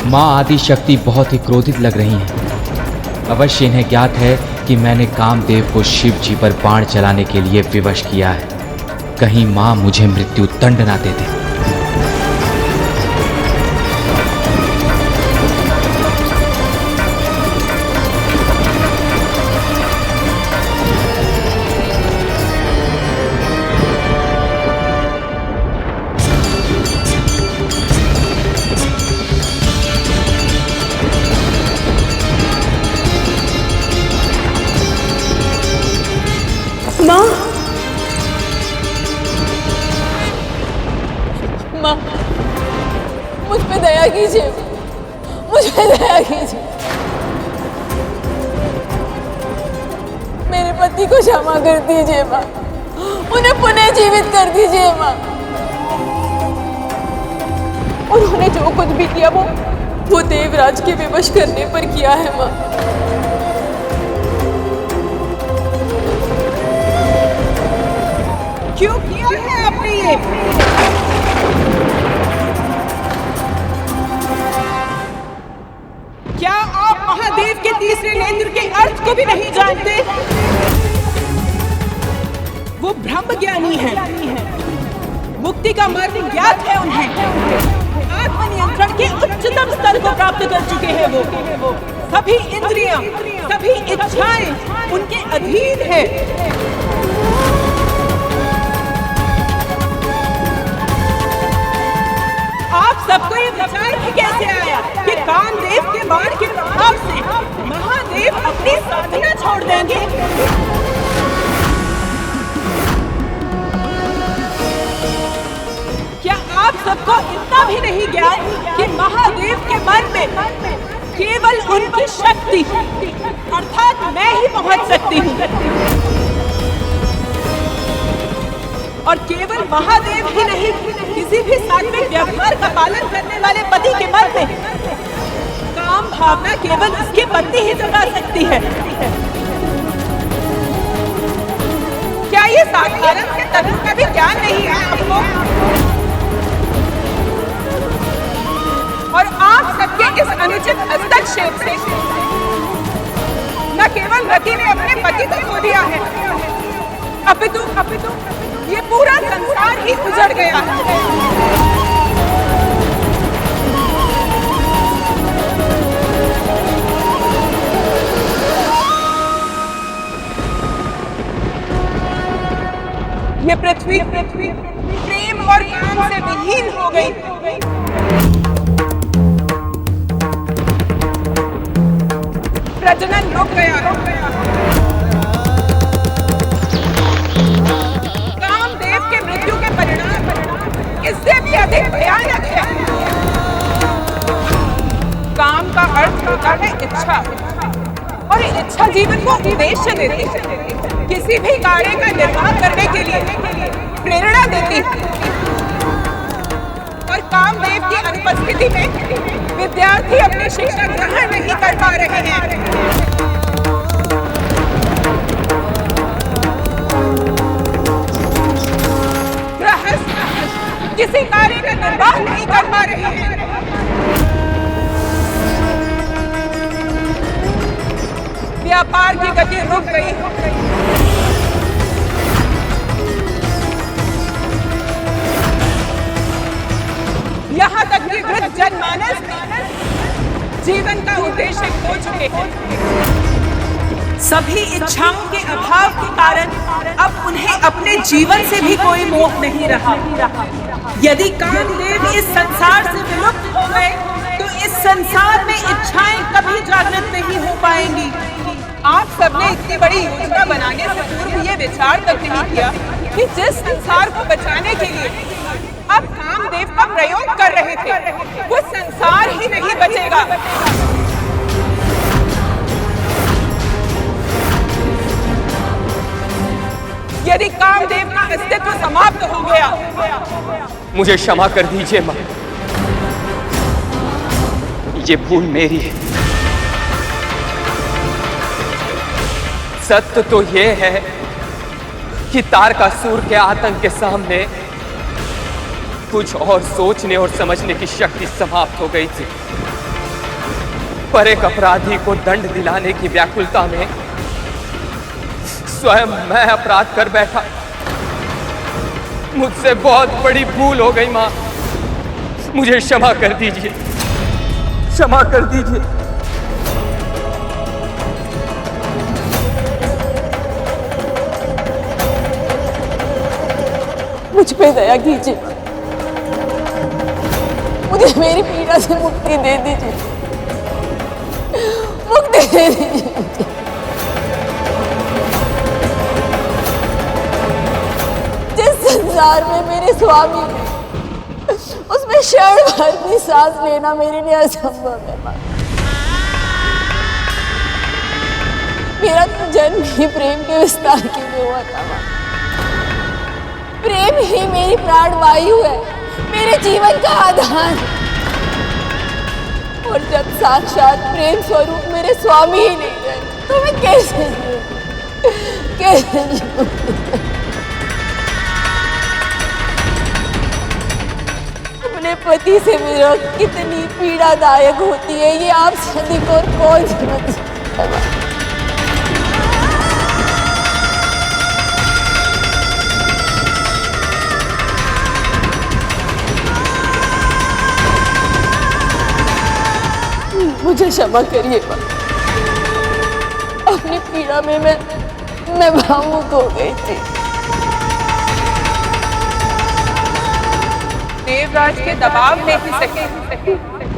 माँ आदिशक्ति बहुत ही क्रोधित लग रही हैं। अवश्य इन्हें ज्ञात है कि मैंने कामदेव को शिव जी पर बाण चलाने के लिए विवश किया है। कहीं माँ मुझे मृत्यु दंड ना दे दे। माँ, मुझ पे दया कीजिए, मुझ पे दया कीजिए। मेरे पति को क्षमा कर दीजिए माँ, उन्हें पुनः जीवित कर दीजिए माँ। उन्होंने जो कुछ भी किया वो देवराज के विवश करने पर किया है माँ। क्यों किया है आपने ये? क्या आप महादेव के तीसरे नेत्र के अर्थ को भी नहीं जानते? वो ब्रह्म ज्ञानी है, मुक्ति का मार्ग ज्ञात है उन्हें। आत्मनियंत्रण के उच्चतम स्तर को प्राप्त कर चुके हैं वो। सभी इंद्रियां, सभी इच्छाएं उनके अधीन है। आप सबको ये विचार भी कैसे आया कि कामदेव के बाण के प्रभाव से महादेव अपनी साधना छोड़ देंगे? क्या आप सबको इतना भी नहीं ज्ञान कि महादेव के मन में केवल उनकी शक्ति अर्थात मैं ही पहुंच सकती हूँ, और केवल महादेव ही नहीं, किसी भी सात्विक व्यवहार का पालन करने वाले पति के मन में काम भावना केवल उसकी पत्नी ही जगा सकती है। क्या ये साधारण से तत्व का भी ज्ञान नहीं है आपको? और आप सबके इस अनुचित हस्तक्षेप से न केवल रति ने अपने पति को खो दिया है, अपितु ये पूरा संसार ही उजड़ गया है। ये पृथ्वी प्रेम और काम से विहीन हो गई। प्रजनन रुक गया। कामदेव के मृत्यु के परिणाम इससे भी अधिक भयानक है। काम का अर्थ होता है इच्छा, और इच्छा जीवन को उद्देश्य देती है, किसी भी कार्य का निर्वाह करने के लिए प्रेरणा देती है। और कामदेव की अनुपस्थिति में विद्यार्थी अपनी शिक्षा ग्रहण नहीं कर पा रहे हैं। गृहस्थ किसी कार्य का निर्वाह नहीं कर पा रहे हैं। व्यापार की गति रुक गई। यहाँ तक कि वृद्ध जनमानस जीवन का उद्देश्य खो चुके हैं। सभी इच्छाओं के अभाव के कारण अब उन्हें अपने जीवन से भी कोई मोह नहीं रहा। यदि कामदेव इस संसार से विमुक्त हो गए तो इस संसार में इच्छाएं कभी जागृत नहीं हो पाएंगी। आप सबने इतनी बड़ी योजना बनाने से पूर्व ये विचार तक नहीं किया कि जिस संसार को बचाने के लिए अब कामदेव का प्रयोग कर रहे थे, वो संसार ही नहीं बचेगा। यदि कामदेव का अस्तित्व समाप्त हो गया। मुझे क्षमा कर दीजिए मां, ये भूल मेरी है। सत्य तो ये है कि तारकासुर के आतंक के सामने कुछ और सोचने और समझने की शक्ति समाप्त हो गई थी, पर एक अपराधी को दंड दिलाने की व्याकुलता में स्वयं मैं अपराध कर बैठा। मुझसे बहुत बड़ी भूल हो गई मां, मुझे क्षमा कर दीजिए, क्षमा कर दीजिए। मुझ पे दया कीजिए, मुझे मेरी पीड़ा से मुक्ति दे दीजिए, मुक्ति दे दीजिए। जिस संसार में मेरे स्वामी उसमें क्षण भर भी सांस लेना मेरे लिए असंभव है। मेरा तो जन्म ही प्रेम के विस्तार के लिए हुआ था। प्रेम ही मेरी प्राण वायु है, मेरे जीवन का आधार। और जब साक्षात प्रेम स्वरूप मेरे स्वामी ही नहीं रहे तो मैं कैसे जीऊं? अपने पति से विरह कितनी पीड़ादायक होती है, ये आप से अधिक और कौन समझ सकता है। मुझे क्षमा करिए माँ। अपनी पीड़ा में मैं भावुक हो गई थी। देवराज के दबाव में ही सके,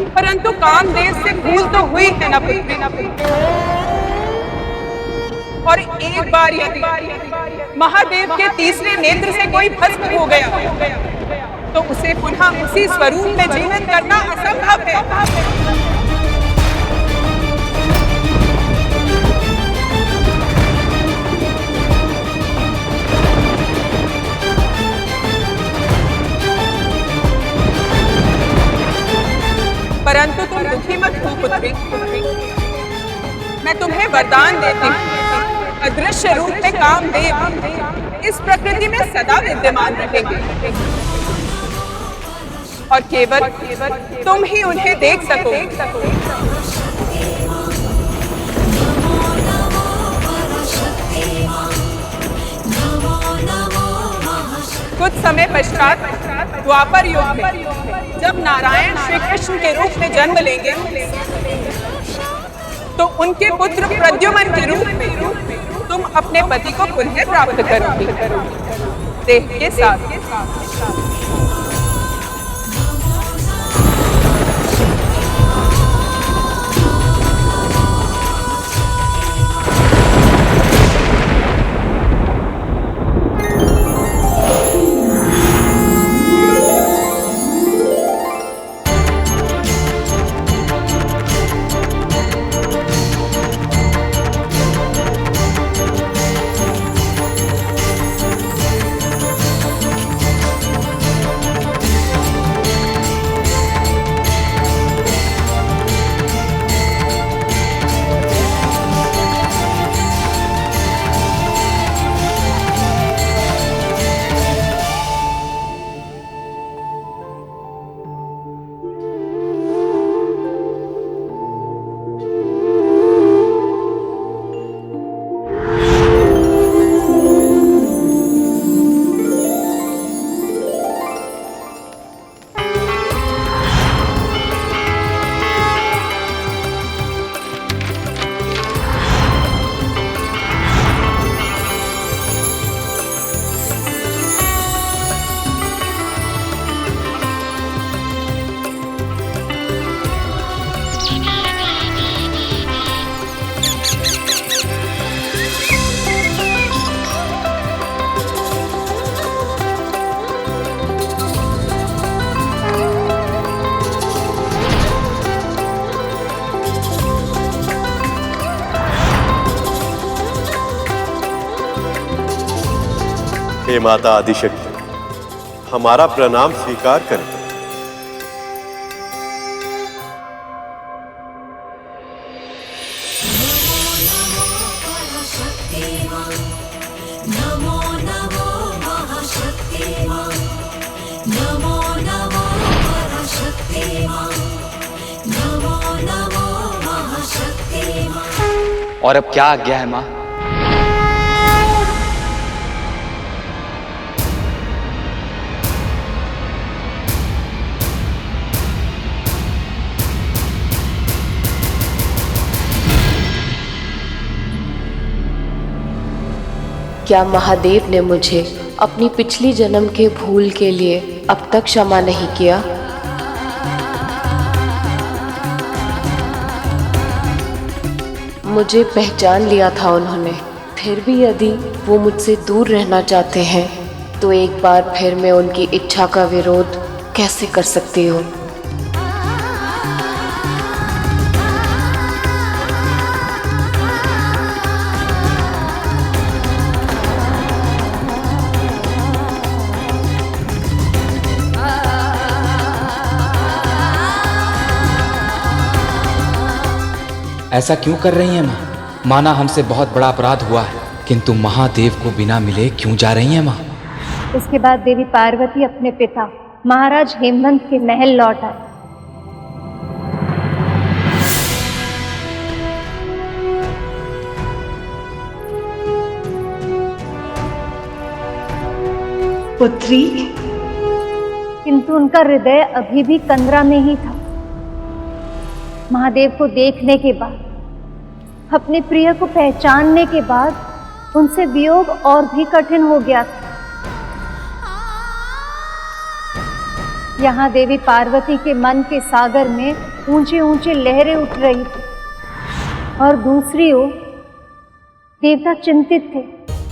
परंतु कामदेव से भूल तो हुई है ना पुत्री। और एक बार यदि महादेव के तीसरे नेत्र से कोई भस्म हो गया तो उसे पुनः उसी स्वरूप में जीवित करना असंभव है। परंतु तुम दुखी मत हो पुत्री, मैं तुम्हें वरदान देती हूँ। अदृश्य रूप में कामदेव इस प्रकृति में सदा विद्यमान रहेंगे और केवल तुम ही उन्हें देख सकोगे। कुछ समय पश्चात द्वापर युग में जब नारायण श्री कृष्ण के रूप में जन्म लेंगे तो उनके पुत्र प्रद्युम्न के रूप में तुम अपने पति को पुनः प्राप्त करोगे देह के साथ। हे माता आदिशक्ति, हमारा प्रणाम स्वीकार करें। और अब क्या आज्ञा है माँ? क्या महादेव ने मुझे अपनी पिछली जन्म के भूल के लिए अब तक क्षमा नहीं किया? मुझे पहचान लिया था उन्होंने। फिर भी यदि वो मुझसे दूर रहना चाहते हैं तो एक बार फिर मैं उनकी इच्छा का विरोध कैसे कर सकती हूँ? ऐसा क्यों कर रही हैं माँ? माना हमसे बहुत बड़ा अपराध हुआ है, किंतु महादेव को बिना मिले क्यों जा रही हैं माँ? इसके बाद देवी पार्वती अपने पिता महाराज हेमवंत के महल लौट आए। पुत्री, किंतु उनका हृदय अभी भी कंदरा में ही था। महादेव को देखने के बाद, अपने प्रिय को पहचानने के बाद उनसे वियोग और भी कठिन हो गया था। यहाँ देवी पार्वती के मन के सागर में ऊंची ऊंची लहरें उठ रही थी और दूसरी ओर देवता चिंतित थे।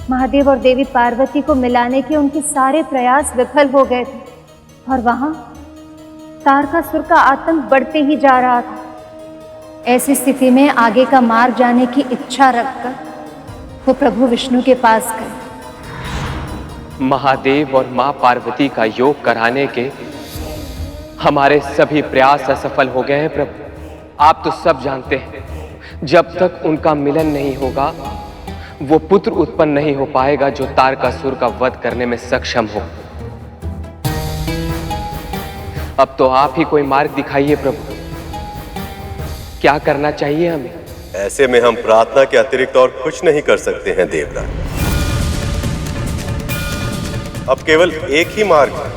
महादेव और देवी पार्वती को मिलाने के उनके सारे प्रयास विफल हो गए थे और वहां तारकासुर का आतंक बढ़ते ही जा रहा था। ऐसी स्थिति में आगे का मार्ग जाने की इच्छा रखकर वो प्रभु विष्णु के पास गए। महादेव और मां पार्वती का योग कराने के हमारे सभी प्रयास असफल हो गए हैं प्रभु। आप तो सब जानते हैं, जब तक उनका मिलन नहीं होगा वो पुत्र उत्पन्न नहीं हो पाएगा जो तारकासुर का वध करने में सक्षम हो। अब तो आप ही कोई मार्ग दिखाइए प्रभु, क्या करना चाहिए हमें? ऐसे में हम प्रार्थना के अतिरिक्त और कुछ नहीं कर सकते हैं देवराज। अब केवल एक ही मार्ग है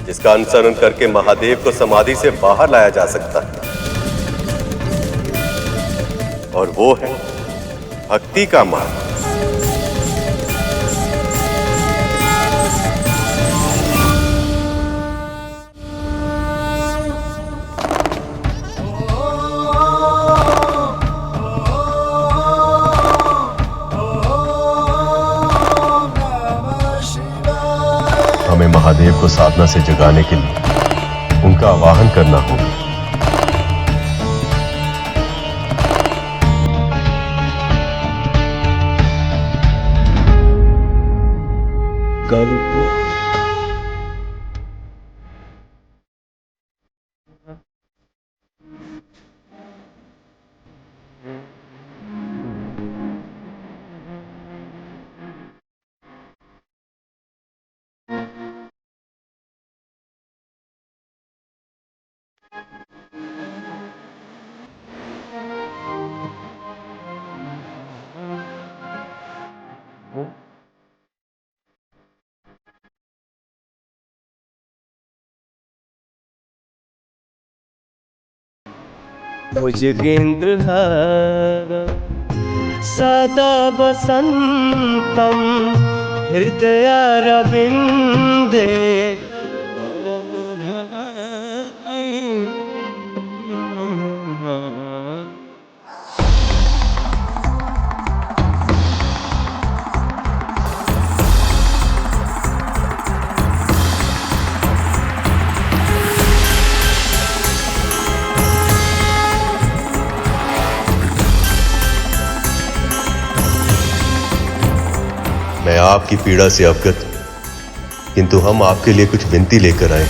जिसका अनुसरण करके महादेव को समाधि से बाहर लाया जा सकता है, और वो है भक्ति का मार्ग। हमें महादेव को साधना से जगाने के लिए उनका आवाहन करना होगा। भुजगेन्द्रहारं सदा वसन्तं हृदयारविन्दे मैं आपकी पीड़ा से अवगत हूं, किंतु हम आपके लिए कुछ विनती लेकर आए।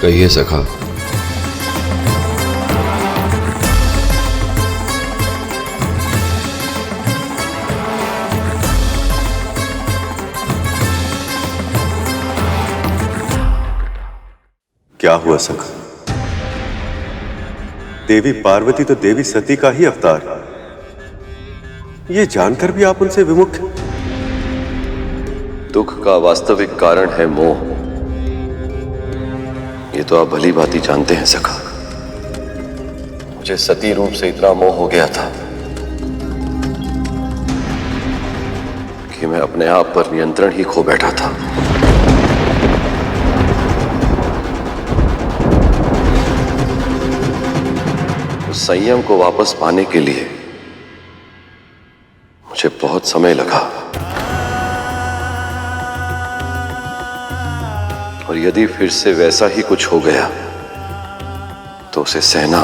कहिए सखा। क्या हुआ सखा? देवी पार्वती तो देवी सती का ही अवतार है। ये जानकर भी आप उनसे विमुख हैं। दुख का वास्तविक कारण है मोह। ये तो आप भली भांति जानते हैं सखा। मुझे सती रूप से इतना मोह हो गया था कि मैं अपने आप पर नियंत्रण ही खो बैठा था। संयम को वापस पाने के लिए मुझे बहुत समय लगा, और यदि फिर से वैसा ही कुछ हो गया तो उसे सहना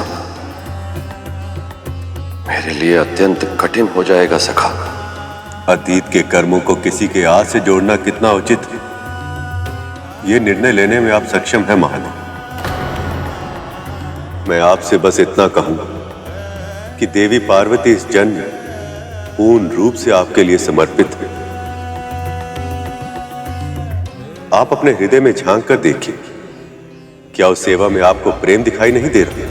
मेरे लिए अत्यंत कठिन हो जाएगा सखा। अतीत के कर्मों को किसी के आज से जोड़ना कितना उचित है, ये निर्णय लेने में आप सक्षम हैं महादेव। मैं आपसे बस इतना कहूंगा कि देवी पार्वती इस जन्म पूर्ण रूप से आपके लिए समर्पित है। आप अपने हृदय में झांक कर देखिए, क्या उस सेवा में आपको प्रेम दिखाई नहीं दे रहा?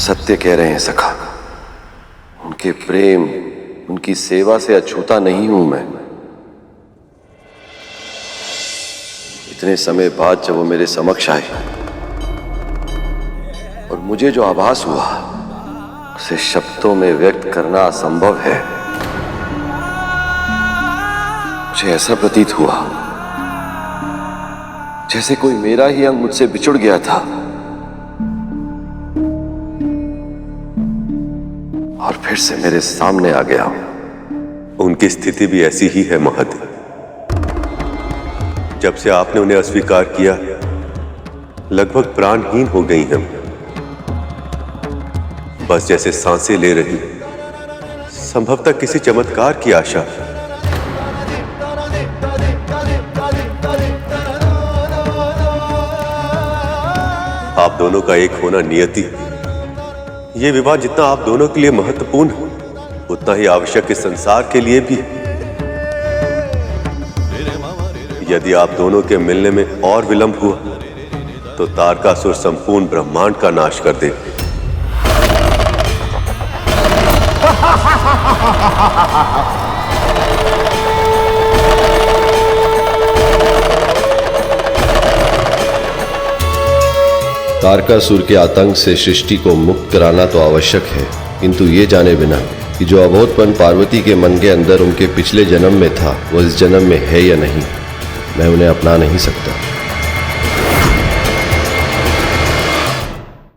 सत्य कह रहे हैं सखा। उनके प्रेम, उनकी सेवा से अछूता नहीं हूं मैं। इतने समय बाद जब वो मेरे समक्ष आए और मुझे जो आभास हुआ उसे शब्दों में व्यक्त करना असंभव है। मुझे ऐसा प्रतीत हुआ जैसे कोई मेरा ही अंग मुझसे बिछुड़ गया था और फिर से मेरे सामने आ गया। उनकी स्थिति भी ऐसी ही है महादेव। जब से आपने उन्हें अस्वीकार किया, लगभग प्राणहीन हो गई हैं। बस जैसे सांसें ले रही, संभवतः किसी चमत्कार की आशा। आप दोनों का एक होना नियति। ये विवाह जितना आप दोनों के लिए महत्वपूर्ण है, उतना ही आवश्यक इस संसार के लिए भी है। यदि आप दोनों के मिलने में और विलंब हुआ तो तारकासुर संपूर्ण ब्रह्मांड का नाश कर दे। तारकासुर के आतंक से सृष्टि को मुक्त कराना तो आवश्यक है, किंतु ये जाने बिना कि जो अबोधपन पार्वती के मन के अंदर उनके पिछले जन्म में था वो इस जन्म में है या नहीं, मैं उन्हें अपना नहीं सकता।